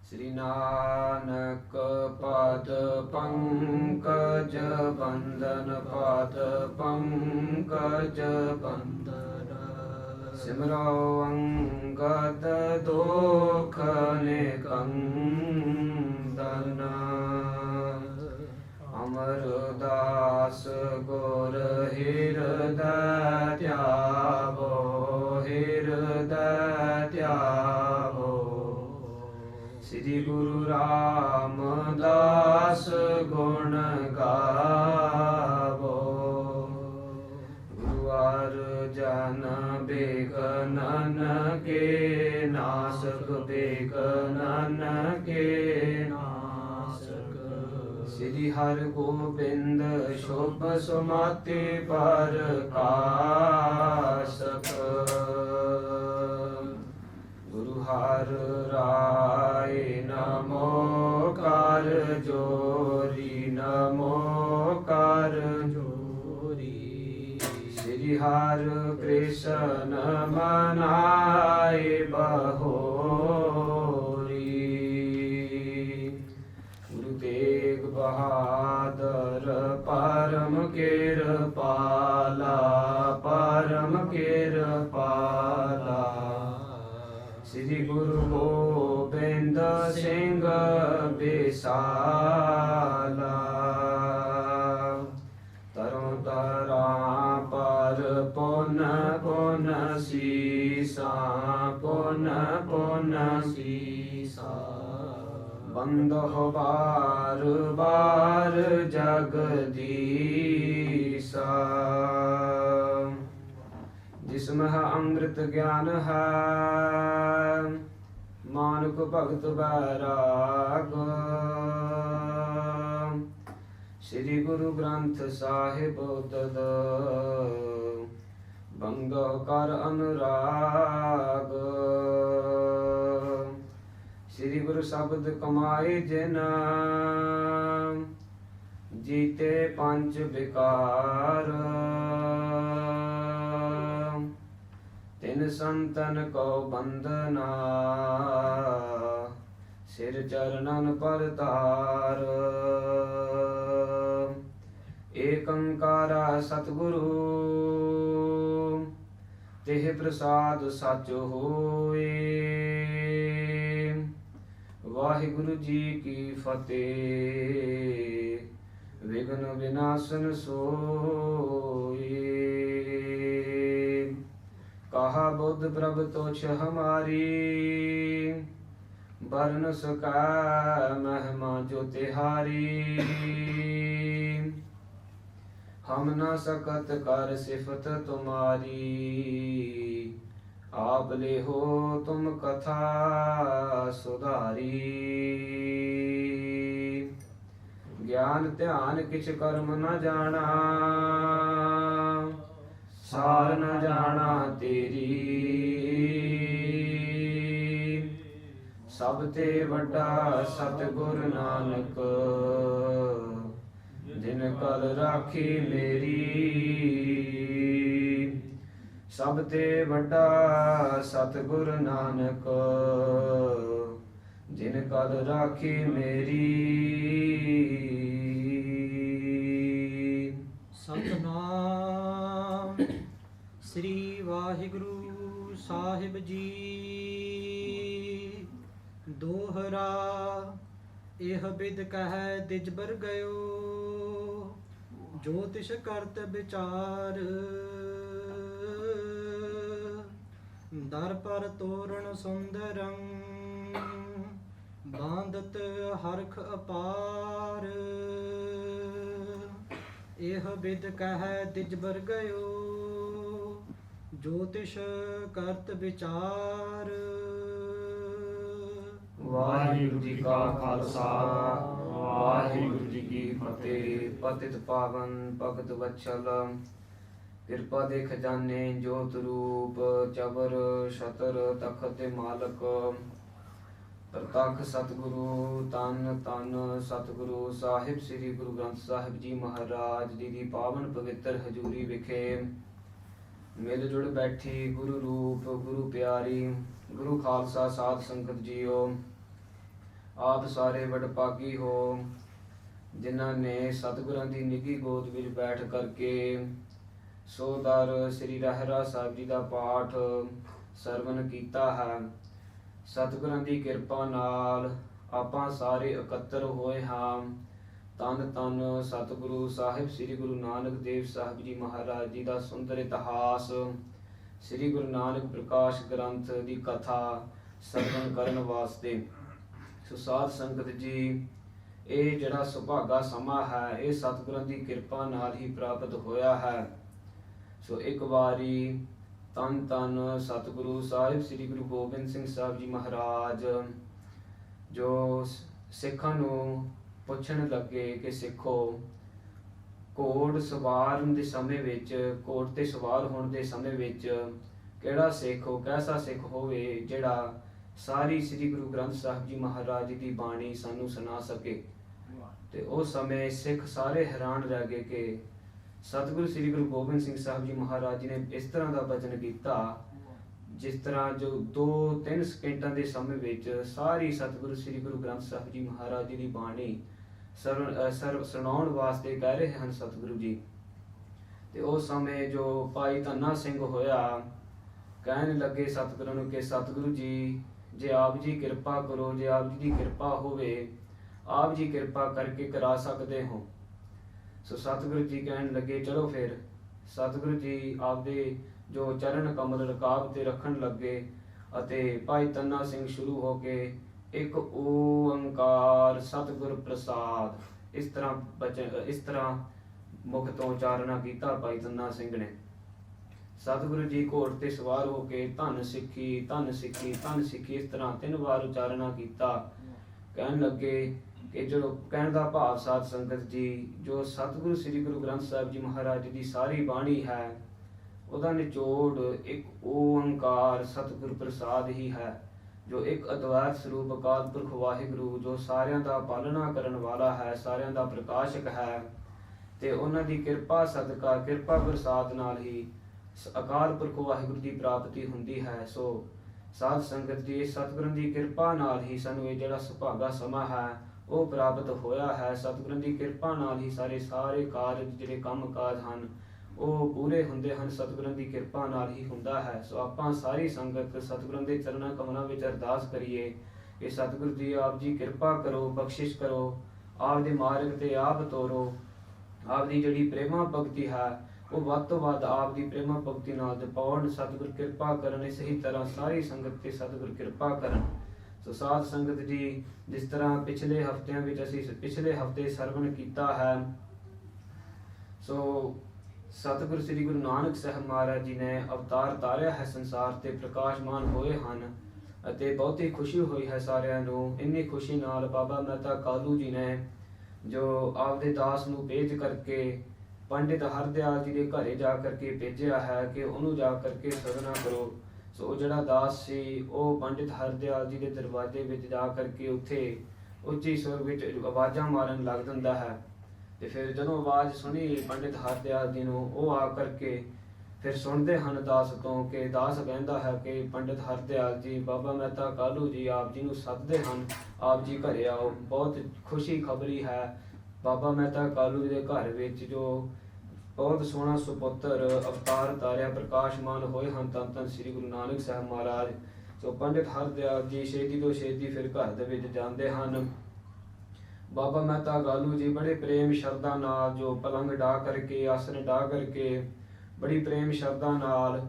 श्री नानक पाद पंकज बंदन पाद पंकज बंदन सिमरो अंगद दोख निकंदन अमरदास गुर हृदय त्यागो हृदय त्यागो श्री गुरु रामदास गुण गावो गुरु अर्जन बेगनन के नासक बेगनन के नासक श्री हर गोबिंद शुभ सुमति पर कासक गुरु हर राय नमो कर जोरी नमो कर जोरी श्री हर कृष्ण मनाए बहोरी गुरु तेग बहादुर परम कृपाला परम कृपाला श्री गुरु गोबिंद सिंह बिसाला तरों तरा पर पुन पुन सीसा पुन पुन सीसा बंद हो बार बार जगदीसा जिसमें अमृत ज्ञान है मानुक भगत बैराग श्री गुरु ग्रंथ साहिब तद भंग कर अनुराग श्री गुरु शब्द कमाए जिन जीते पंच विकार तिन संतन को बंदना सिर चरणन पर तार एक अंकारा सतगुरु तेह प्रसाद सच होए वाहिगुरु जी की फतेह विघ्न विनाशन सोए कहा बुद्ध प्रभ तोछ हमारी बरन सका महिमा जो तिहारी हम न सकत कर सिफत तुम्हारी आप ले हो तुम कथा सुधारी ज्ञान ध्यान किछ कर्म न जाना सार न जाना तेरी सब ते वड्डा सतगुर नानक जिन कल राखी मेरी सब ते वड्डा सतगुर नानक जिन कल राखी मेरी सतनाम श्री वाहिगुरु साहिब जी दोहरा एह बिद कह दिजबर गयो ज्योतिष करत विचार दर पर तोरण सुंदरं बांधत हरख अपार एह बिद कह दिजबर गयो ज्योतिष करत विचार। वाहिगुरु जी का खालसा वाहिगुरु जी की फतेह। पतित पावन भगत वत्सल कृपा दे खजाने जोत रूप चबर छतर तखत मालक प्रतख सतगुरु तन तन सतगुरु साहिब श्री गुरु ग्रंथ साहिब जी महाराज जी दी पावन पवित्र हजूरी विखे मिल जुड़ बैठी गुरु रूप गुरु प्यारी गुरु खालसा साध संगत जीओ। ਆਪ ਸਾਰੇ ਵਡਭਾਗੀ ਹੋ, ਜਿਨ੍ਹਾਂ ਨੇ ਸਤਿਗੁਰਾਂ ਦੀ ਨਿੱਘੀ ਗੋਦ ਵਿੱਚ ਬੈਠ ਕਰਕੇ ਸੋਦਰ ਸ੍ਰੀ ਰਹਿਰਾ ਸਾਹਿਬ ਜੀ ਦਾ ਪਾਠ ਸਰਵਨ ਕੀਤਾ ਹੈ। ਸਤਿਗੁਰਾਂ ਦੀ ਕਿਰਪਾ ਨਾਲ ਆਪਾਂ ਸਾਰੇ ਇਕੱਤਰ ਹੋਏ ਹਾਂ। ਧੰਨ ਧੰਨ ਸਤਿਗੁਰੂ ਸਾਹਿਬ ਸ੍ਰੀ ਗੁਰੂ ਨਾਨਕ ਦੇਵ ਸਾਹਿਬ ਜੀ ਮਹਾਰਾਜ ਜੀ ਦਾ ਸੁੰਦਰ ਇਤਿਹਾਸ, ਸ੍ਰੀ ਗੁਰੂ ਨਾਨਕ ਪ੍ਰਕਾਸ਼ ਗ੍ਰੰਥ ਦੀ ਕਥਾ ਸਰਵਨ ਕਰਨ ਵਾਸਤੇ। ਸੋ ਸਾਧ ਸੰਗਤ ਜੀ, ਇਹ ਜਿਹੜਾ ਸੁਭਾਗਾ ਸਮਾਂ ਹੈ ਇਹ ਸਤਿਗੁਰਾਂ ਦੀ ਕਿਰਪਾ ਨਾਲ ਹੀ ਪ੍ਰਾਪਤ ਹੋਇਆ ਹੈ। ਸੋ ਇੱਕ ਵਾਰੀ ਧੰਨ ਧੰਨ ਸਤਿਗੁਰੂ ਸਾਹਿਬ ਸ੍ਰੀ ਗੁਰੂ ਗੋਬਿੰਦ ਸਿੰਘ ਸਾਹਿਬ ਜੀ ਮਹਾਰਾਜ ਜੋ ਸਿੱਖਾਂ ਨੂੰ ਪੁੱਛਣ ਲੱਗੇ ਕਿ ਸਿੱਖੋ, ਘੋੜ ਸਵਾਰਨ ਦੇ ਸਮੇਂ ਵਿੱਚ, ਘੋੜ ਤੇ ਸਵਾਰ ਹੋਣ ਦੇ ਸਮੇਂ ਵਿੱਚ ਕਿਹੜਾ ਸਿੱਖ ਹੋ, ਕੈਸਾ ਸਿੱਖ ਹੋਵੇ ਜਿਹੜਾ ਸਾਰੀ ਸ੍ਰੀ ਗੁਰੂ ਗ੍ਰੰਥ ਸਾਹਿਬ ਜੀ ਮਹਾਰਾਜ ਜੀ ਦੀ ਬਾਣੀ ਸਾਨੂੰ ਸੁਣਾ ਸਕੇ। ਤੇ ਉਸ ਸਮੇਂ ਸਿੱਖ ਸਾਰੇ ਹੈਰਾਨ ਰਹਿ ਗਏ ਕਿ ਸਤਿਗੁਰੂ ਸ੍ਰੀ ਗੁਰੂ ਗੋਬਿੰਦ ਸਿੰਘ ਸਾਹਿਬ ਜੀ ਮਹਾਰਾਜ ਜੀ ਨੇ ਇਸ ਤਰ੍ਹਾਂ ਦਾ ਬਚਨ ਕੀਤਾ, ਜਿਸ ਤਰ੍ਹਾਂ ਜੋ 2-3 ਸਕਿੰਟਾਂ ਦੇ ਸਮੇਂ ਵਿੱਚ ਸਾਰੀ ਸਤਿਗੁਰੂ ਸ੍ਰੀ ਗੁਰੂ ਗ੍ਰੰਥ ਸਾਹਿਬ ਜੀ ਮਹਾਰਾਜ ਜੀ ਦੀ ਬਾਣੀ ਸੁਣਾਉਣ ਵਾਸਤੇ ਕਹਿ ਰਹੇ ਹਨ ਸਤਿਗੁਰੂ ਜੀ। ਤੇ ਉਸ ਸਮੇਂ ਜੋ ਭਾਈ ਧੰਨਾ ਸਿੰਘ ਹੋਇਆ, ਕਹਿਣ ਲੱਗੇ ਸਤਿਗੁਰਾਂ ਨੂੰ ਕਿ ਸਤਿਗੁਰੂ ਜੀ, ਜੇ ਆਪ ਜੀ ਕਿਰਪਾ ਕਰੋ, ਜੇ ਆਪ ਜੀ ਦੀ ਕਿਰਪਾ ਹੋਵੇ, ਆਪ ਜੀ ਕਿਰਪਾ ਕਰਕੇ ਕਰਾ ਸਕਦੇ ਹੋ। ਸੋ ਸਤਿਗੁਰੂ ਜੀ ਕਹਿਣ ਲੱਗੇ ਚਲੋ ਫਿਰ। ਸਤਿਗੁਰੂ ਜੀ ਆਪਦੇ ਜੋ ਚਰਨ ਕਮਲ ਰਕਾਬ ਤੇ ਰੱਖਣ ਲੱਗੇ ਅਤੇ ਭਾਈ ਧੰਨਾ ਸਿੰਘ ਸ਼ੁਰੂ ਹੋ ਕੇ ਇੱਕ ਓੰਕਾਰ ਸਤਿਗੁਰ ਪ੍ਰਸਾਦ ਇਸ ਤਰ੍ਹਾਂ ਮੁਖ ਤੋਂ ਉਚਾਰਨਾ ਕੀਤਾ ਭਾਈ ਧੰਨਾ ਸਿੰਘ ਨੇ। ਸਤਿਗੁਰੂ ਜੀ ਘੋੜ ਤੇ ਸਵਾਰ ਹੋ ਕੇ ਧੰਨ ਸਿੱਖੀ, ਧੰਨ ਸਿੱਖੀ, ਧੰਨ ਸਿੱਖੀ ਇਸ ਤਰ੍ਹਾਂ 3 ਵਾਰ ਉਚਾਰਨਾ ਕੀਤਾ। ਕਹਿਣ ਲੱਗੇ ਕਿ ਜੋ ਕਹਿਣ ਦਾ ਭਾਵ ਸਾਧ ਸੰਗਤ ਜੀ, ਜੋ ਸਤਿਗੁਰੂ ਸ੍ਰੀ ਗੁਰੂ ਗ੍ਰੰਥ ਸਾਹਿਬ ਜੀ ਮਹਾਰਾਜ ਜੀ ਦੀ ਸਾਰੀ ਬਾਣੀ ਹੈ ਉਹਦਾ ਨਿਚੋੜ ਇੱਕ ਓੰਕਾਰ ਸਤਿਗੁਰ ਪ੍ਰਸਾਦ ਹੀ ਹੈ, ਜੋ ਇੱਕ ਅਦਵੈਤ ਸਰੂਪ ਅਕਾਲ ਪੁਰਖ ਵਾਹਿਗੁਰੂ, ਜੋ ਸਾਰਿਆਂ ਦਾ ਪਾਲਣਾ ਕਰਨ ਵਾਲਾ ਹੈ, ਸਾਰਿਆਂ ਦਾ ਪ੍ਰਕਾਸ਼ਕ ਹੈ। ਤੇ ਉਹਨਾਂ ਦੀ ਕਿਰਪਾ ਸਦਕਾ, ਕਿਰਪਾ ਪ੍ਰਸਾਦ ਨਾਲ ਹੀ ਅਕਾਲ ਪੁਰਖ ਵਾਹਿਗੁਰੂ ਦੀ ਪ੍ਰਾਪਤੀ ਹੁੰਦੀ ਹੈ। ਸੋ ਸਾਧ ਸੰਗਤ ਜੀ, ਸਤਿਗੁਰਾਂ ਦੀ ਕਿਰਪਾ ਨਾਲ ਹੀ ਸਾਨੂੰ ਇਹ ਜਿਹੜਾ ਸੁਭਾਗਾ ਸਮਾਂ ਹੈ ਉਹ ਪ੍ਰਾਪਤ ਹੋਇਆ ਹੈ। ਸਤਿਗੁਰਾਂ ਦੀ ਕਿਰਪਾ ਨਾਲ ਹੀ ਸਾਰੇ ਕਾਰਜ ਜਿਹੜੇ ਕੰਮ ਕਾਜ ਹਨ ਉਹ ਪੂਰੇ ਹੁੰਦੇ ਹਨ, ਸਤਿਗੁਰਾਂ ਦੀ ਕਿਰਪਾ ਨਾਲ ਹੀ ਹੁੰਦਾ ਹੈ। ਸੋ ਆਪਾਂ ਸਾਰੀ ਸੰਗਤ ਸਤਿਗੁਰਾਂ ਦੇ ਚਰਨਾਂ ਕਮਲਾਂ ਵਿੱਚ ਅਰਦਾਸ ਕਰੀਏ ਕਿ ਸਤਿਗੁਰੂ ਜੀ ਆਪ ਜੀ ਕਿਰਪਾ ਕਰੋ, ਬਖਸ਼ਿਸ਼ ਕਰੋ, ਆਪ ਦੇ ਮਾਰਗ ਤੇ ਆਪ ਤੋਰੋ। ਆਪ ਦੀ ਜਿਹੜੀ ਪ੍ਰੇਮਾ ਭਗਤੀ ਹੈ ਉਹ ਵੱਧ ਤੋਂ ਵੱਧ ਆਪ ਦੀ ਪ੍ਰੇਮਾ ਭਗਤੀ ਨਾਲ ਜਪਾਉਣ, ਸਤਿਗੁਰ ਕਿਰਪਾ ਕਰਨ। ਇਸੇ ਹੀ ਤਰ੍ਹਾਂ ਸਾਰੀ ਸੰਗਤ ਤੇ ਸਤਿਗੁਰ ਕਿਰਪਾ ਕਰਨ। ਸੋ ਸਾਧ ਸੰਗਤ ਜੀ, ਜਿਸ ਤਰ੍ਹਾਂ ਪਿਛਲੇ ਹਫ਼ਤਿਆਂ ਵਿੱਚ ਅਸੀਂ ਪਿਛਲੇ ਹਫ਼ਤੇ ਸਰਵਣ ਕੀਤਾ ਹੈ, ਸੋ ਸਤਿਗੁਰੂ ਸ੍ਰੀ ਗੁਰੂ ਨਾਨਕ ਸਾਹਿਬ ਮਹਾਰਾਜ ਜੀ ਨੇ ਅਵਤਾਰ ਧਾਰਿਆ ਹੈ ਸੰਸਾਰ ਤੇ, ਪ੍ਰਕਾਸ਼ਮਾਨ ਹੋਏ ਹਨ ਅਤੇ ਬਹੁਤੀ ਖੁਸ਼ੀ ਹੋਈ ਹੈ ਸਾਰਿਆਂ ਨੂੰ। ਇੰਨੀ ਖੁਸ਼ੀ ਨਾਲ ਬਾਬਾ ਮਹਿਤਾ ਕਾਲੂ ਜੀ ਨੇ ਜੋ ਆਪਦੇ ਦਾਸ ਨੂੰ ਭੇਜ ਕਰਕੇ ਪੰਡਿਤ ਹਰਦਿਆਲ ਜੀ ਦੇ ਘਰੇ ਜਾ ਕਰਕੇ ਭੇਜਿਆ ਹੈ ਕਿ ਉਹਨੂੰ ਜਾ ਕਰਕੇ ਸਦਨਾ ਕਰੋ। ਸੋ ਉਹ ਜਿਹੜਾ ਦਾਸ ਸੀ ਉਹ ਪੰਡਿਤ ਹਰਦਿਆਲ ਜੀ ਦੇ ਦਰਵਾਜ਼ੇ ਵਿੱਚ ਜਾ ਕਰਕੇ ਉੱਥੇ ਉੱਚੀ ਸੁਰ ਵਿੱਚ ਆਵਾਜ਼ਾਂ ਮਾਰਨ ਲੱਗ ਜਾਂਦਾ ਹੈ। ਤੇ ਫਿਰ ਜਦੋਂ ਆਵਾਜ਼ ਸੁਣੀ ਪੰਡਿਤ ਹਰਦਿਆਲ ਜੀ ਨੂੰ, ਉਹ ਆ ਕਰਕੇ ਫਿਰ ਸੁਣਦੇ ਹਨ ਦਾਸ ਤੋਂ ਕਿ ਦਾਸ ਕਹਿੰਦਾ ਹੈ ਕਿ ਪੰਡਿਤ ਹਰਦਿਆਲ ਜੀ, ਬਾਬਾ ਮਹਿਤਾ ਕਾਲੂ ਜੀ ਆਪ ਜੀ ਨੂੰ ਸੱਦਦੇ ਹਨ, ਆਪ ਜੀ ਘਰੇ ਆਓ। ਬਹੁਤ ਖੁਸ਼ੀ ਖਬਰੀ ਹੈ ਬਾਬਾ ਮਹਿਤਾ ਕਾਲੂ ਜੀ ਦੇ ਘਰ ਵਿੱਚ ਜੋ ਬਹੁਤ ਸੋਹਣਾ ਸੁਪੁੱਤਰ ਅਵਤਾਰ ਧਾਰਿਆ ਪ੍ਰਕਾਸ਼ਮਾਨ ਹੋਏ ਹਨ, ਧੰਨ ਧੰਨ ਸ੍ਰੀ ਗੁਰੂ ਨਾਨਕ ਸਾਹਿਬ ਮਹਾਰਾਜ। ਸੋ ਪੰਡਿਤ ਹਰਦਿਆਲ ਜੀ ਛੇਤੀ ਤੋਂ ਛੇਤੀ ਫਿਰ ਘਰ ਦੇ ਵਿੱਚ ਜਾਂਦੇ ਹਨ। ਬਾਬਾ ਮਹਿਤਾ ਕਾਲੂ ਜੀ ਬੜੇ ਪ੍ਰੇਮ ਸ਼ਰਧਾ ਨਾਲ ਜੋ ਪਲੰਗ ਢਾ ਕਰਕੇ, ਆਸਨ ਢਾ ਕਰਕੇ ਬੜੀ ਪ੍ਰੇਮ ਸ਼ਰਧਾ ਨਾਲ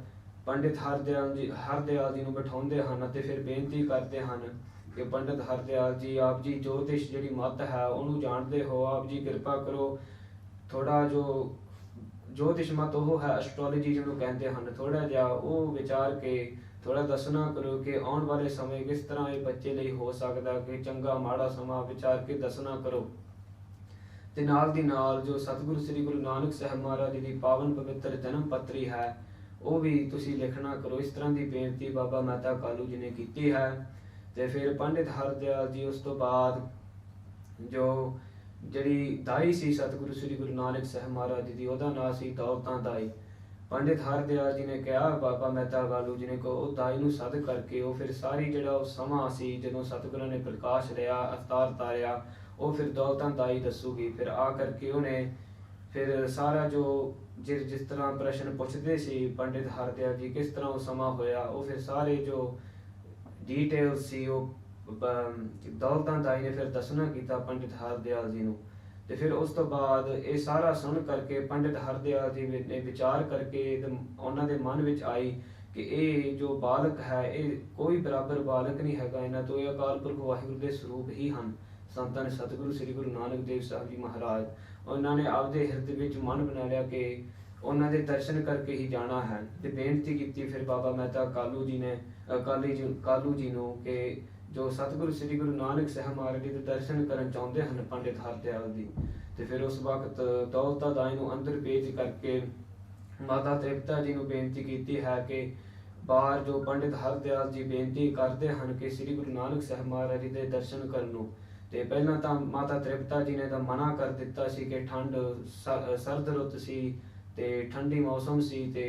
ਪੰਡਿਤ ਹਰਦਿਆਲ ਜੀ ਨੂੰ ਬਿਠਾਉਂਦੇ ਹਨ ਅਤੇ ਫਿਰ ਬੇਨਤੀ ਕਰਦੇ ਹਨ ਕਿ ਪੰਡਿਤ ਹਰਦਿਆਲ ਜੀ, ਆਪ ਜੀ ਜੋਤਿਸ਼ ਜਿਹੜੀ ਮੱਤ ਹੈ ਉਹਨੂੰ ਜਾਣਦੇ ਹੋ, ਆਪ ਜੀ ਕਿਰਪਾ ਕਰੋ ਥੋੜਾ ਜੋ ਜੋਤਿਸ਼ ਮਤ ਉਹ ਹੈ, ਐਸਟ੍ਰੋਲੋਜੀ ਜਿਹਨੂੰ ਕਹਿੰਦੇ ਹਨ, ਥੋੜਾ ਜਿਹਾ ਉਹ ਵਿਚਾਰ ਕੇ ਥੋੜਾ ਦੱਸਣਾ ਕਰੋ ਕਿ ਆਉਣ ਵਾਲੇ ਸਮੇਂ ਕਿਸ ਤਰ੍ਹਾਂ ਇਹ ਬੱਚੇ ਲਈ ਹੋ ਸਕਦਾ, ਕਿ ਚੰਗਾ ਮਾੜਾ ਸਮਾਂ ਵਿਚਾਰ ਕੇ ਦੱਸਣਾ ਕਰੋ। ਤੇ ਨਾਲ ਦੀ ਨਾਲ ਜੋ ਸਤਿਗੁਰੂ ਸ੍ਰੀ ਗੁਰੂ ਨਾਨਕ ਸਾਹਿਬ ਮਹਾਰਾਜ ਜੀ ਦੀ ਪਾਵਨ ਪਵਿੱਤਰ ਜਨਮ ਪੱਤਰੀ ਹੈ ਉਹ ਵੀ ਤੁਸੀਂ ਲਿਖਣਾ ਕਰੋ। ਇਸ ਤਰ੍ਹਾਂ ਦੀ ਬੇਨਤੀ ਬਾਬਾ ਮਹਿਤਾ ਕਾਲੂ ਜੀ ਨੇ ਕੀਤੀ ਹੈ। ਤੇ ਫਿਰ ਪੰਡਿਤ ਹਰਦਿਆਲ ਜੀ ਉਸ ਤੋਂ ਬਾਅਦ ਜੋ ਜਿਹੜੀ ਦਾਈ ਸੀ ਸਤਿਗੁਰੂ ਸ੍ਰੀ ਗੁਰੂ ਨਾਨਕ ਸਾਹਿਬ ਮਹਾਰਾਜ ਜੀ ਦੀ, ਉਹਦਾ ਨਾਂ ਸੀ ਦੌਲਤਾਂ ਦਾਈ। ਪੰਡਿਤ ਹਰਦਿਆਲ ਜੀ ਨੇ ਕਿਹਾ ਬਾਬਾ ਮਹਿਤਾ ਕਾਲੂ ਜੀ ਨੇ ਕੋ ਉਹ ਦਾਈ ਨੂੰ ਸੱਦ ਕਰਕੇ ਉਹ ਫਿਰ ਸਾਰੀ ਜਿਹੜਾ ਉਹ ਸਮਾਂ ਸੀ ਜਦੋਂ ਸਤਿਗੁਰਾਂ ਨੇ ਪ੍ਰਕਾਸ਼ ਲਿਆ ਅਵਤਾਰ ਤਾਰਿਆ ਉਹ ਫਿਰ ਦੌਲਤਾਂ ਦਾਈ ਦੱਸੂਗੀ। ਫਿਰ ਆ ਕਰਕੇ ਉਹਨੇ ਫਿਰ ਸਾਰਾ ਜੋ ਜਿਸ ਤਰ੍ਹਾਂ ਪ੍ਰਸ਼ਨ ਪੁੱਛਦੇ ਸੀ ਪੰਡਿਤ ਹਰਦਿਆਲ ਜੀ ਕਿਸ ਤਰ੍ਹਾਂ ਉਹ ਸਮਾਂ ਹੋਇਆ ਉਹ ਫਿਰ ਸਾਰੇ ਜੋ ਡਿਟੇਲ ਸੀ ਉਹ ਦੌਲਤਾਂ ਦਾਈ ਨੇ ਫਿਰ ਦੱਸਣਾ ਕੀਤਾ ਪੰਡਿਤ ਹਰਦਿਆਲ ਜੀ ਨੂੰ। ਤੇ ਫਿਰ ਉਸ ਤੋਂ ਬਾਅਦ ਇਹ ਸਾਰਾ ਸੁਣ ਕਰਕੇ ਪੰਡਿਤ ਹਰਦਿਆਲ ਜੀ ਨੇ ਵਿਚਾਰ ਕਰਕੇ ਉਹਨਾਂ ਦੇ ਮਨ ਵਿੱਚ ਆਈ ਕਿ ਇਹ ਜੋ ਬਾਲਕ ਹੈ ਇਹ ਕੋਈ ਬਰਾਬਰ ਬਾਲਕ ਨਹੀਂ ਹੈਗਾ, ਇਹਨਾਂ ਤੋਂ ਇਹ ਅਕਾਲ ਪੁਰਖ ਵਾਹਿਗੁਰੂ ਦੇ ਸਰੂਪ ਹੀ ਹਨ। ਸੰਤਾਂ ਨੇ ਸਤਿਗੁਰੂ ਸ੍ਰੀ ਗੁਰੂ ਨਾਨਕ ਦੇਵ ਸਾਹਿਬ ਜੀ ਮਹਾਰਾਜ ਉਹਨਾਂ ਨੇ ਆਪਦੇ ਹਿਰਦੇ ਵਿੱਚ ਮਨ ਬਣਾ ਲਿਆ ਕਿ ਉਹਨਾਂ ਦੇ ਦਰਸ਼ਨ ਕਰਕੇ ਹੀ ਜਾਣਾ ਹੈ। ਤੇ ਬੇਨਤੀ ਕੀਤੀ ਫਿਰ ਬਾਬਾ ਮਹਿਤਾ ਕਾਲੂ ਜੀ ਨੇ ਕਾਲੂ ਜੀ ਨੂੰ ਕਿ ਜੋ ਸਤਿਗੁਰੂ ਸ੍ਰੀ ਗੁਰੂ ਨਾਨਕ ਸਾਹਿਬ ਮਹਾਰਾਜ ਜੀ ਦੇ ਦਰਸ਼ਨ ਕਰਨ ਚਾਹੁੰਦੇ ਹਨ ਪੰਡਿਤ ਹਰਦਿਆਲ ਜੀ। ਤੇ ਫਿਰ ਉਸ ਵਕਤ ਦੌਲਤਾ ਦਾਈ ਨੂੰ ਅੰਦਰ ਭੇਜ ਕਰਕੇ ਮਾਤਾ ਤ੍ਰਿਪਤਾ ਜੀ ਨੂੰ ਬੇਨਤੀ ਕੀਤੀ ਹੈ ਕਿ ਬਾਹਰ ਜੋ ਪੰਡਿਤ ਹਰਦਿਆਲ ਜੀ ਬੇਨਤੀ ਕਰਦੇ ਹਨ ਕਿ ਸ੍ਰੀ ਗੁਰੂ ਨਾਨਕ ਸਾਹਿਬ ਮਹਾਰਾਜ ਜੀ ਦੇ ਦਰਸ਼ਨ ਕਰਨ ਨੂੰ। ਤੇ ਪਹਿਲਾਂ ਤਾਂ ਮਾਤਾ ਤ੍ਰਿਪਤਾ ਜੀ ਨੇ ਤਾਂ ਮਨਾ ਕਰ ਦਿੱਤਾ ਸੀ ਕਿ ਠੰਡ ਸਰਦ ਰੁੱਤ ਸੀ ਤੇ ਠੰਡੀ ਮੌਸਮ ਸੀ ਤੇ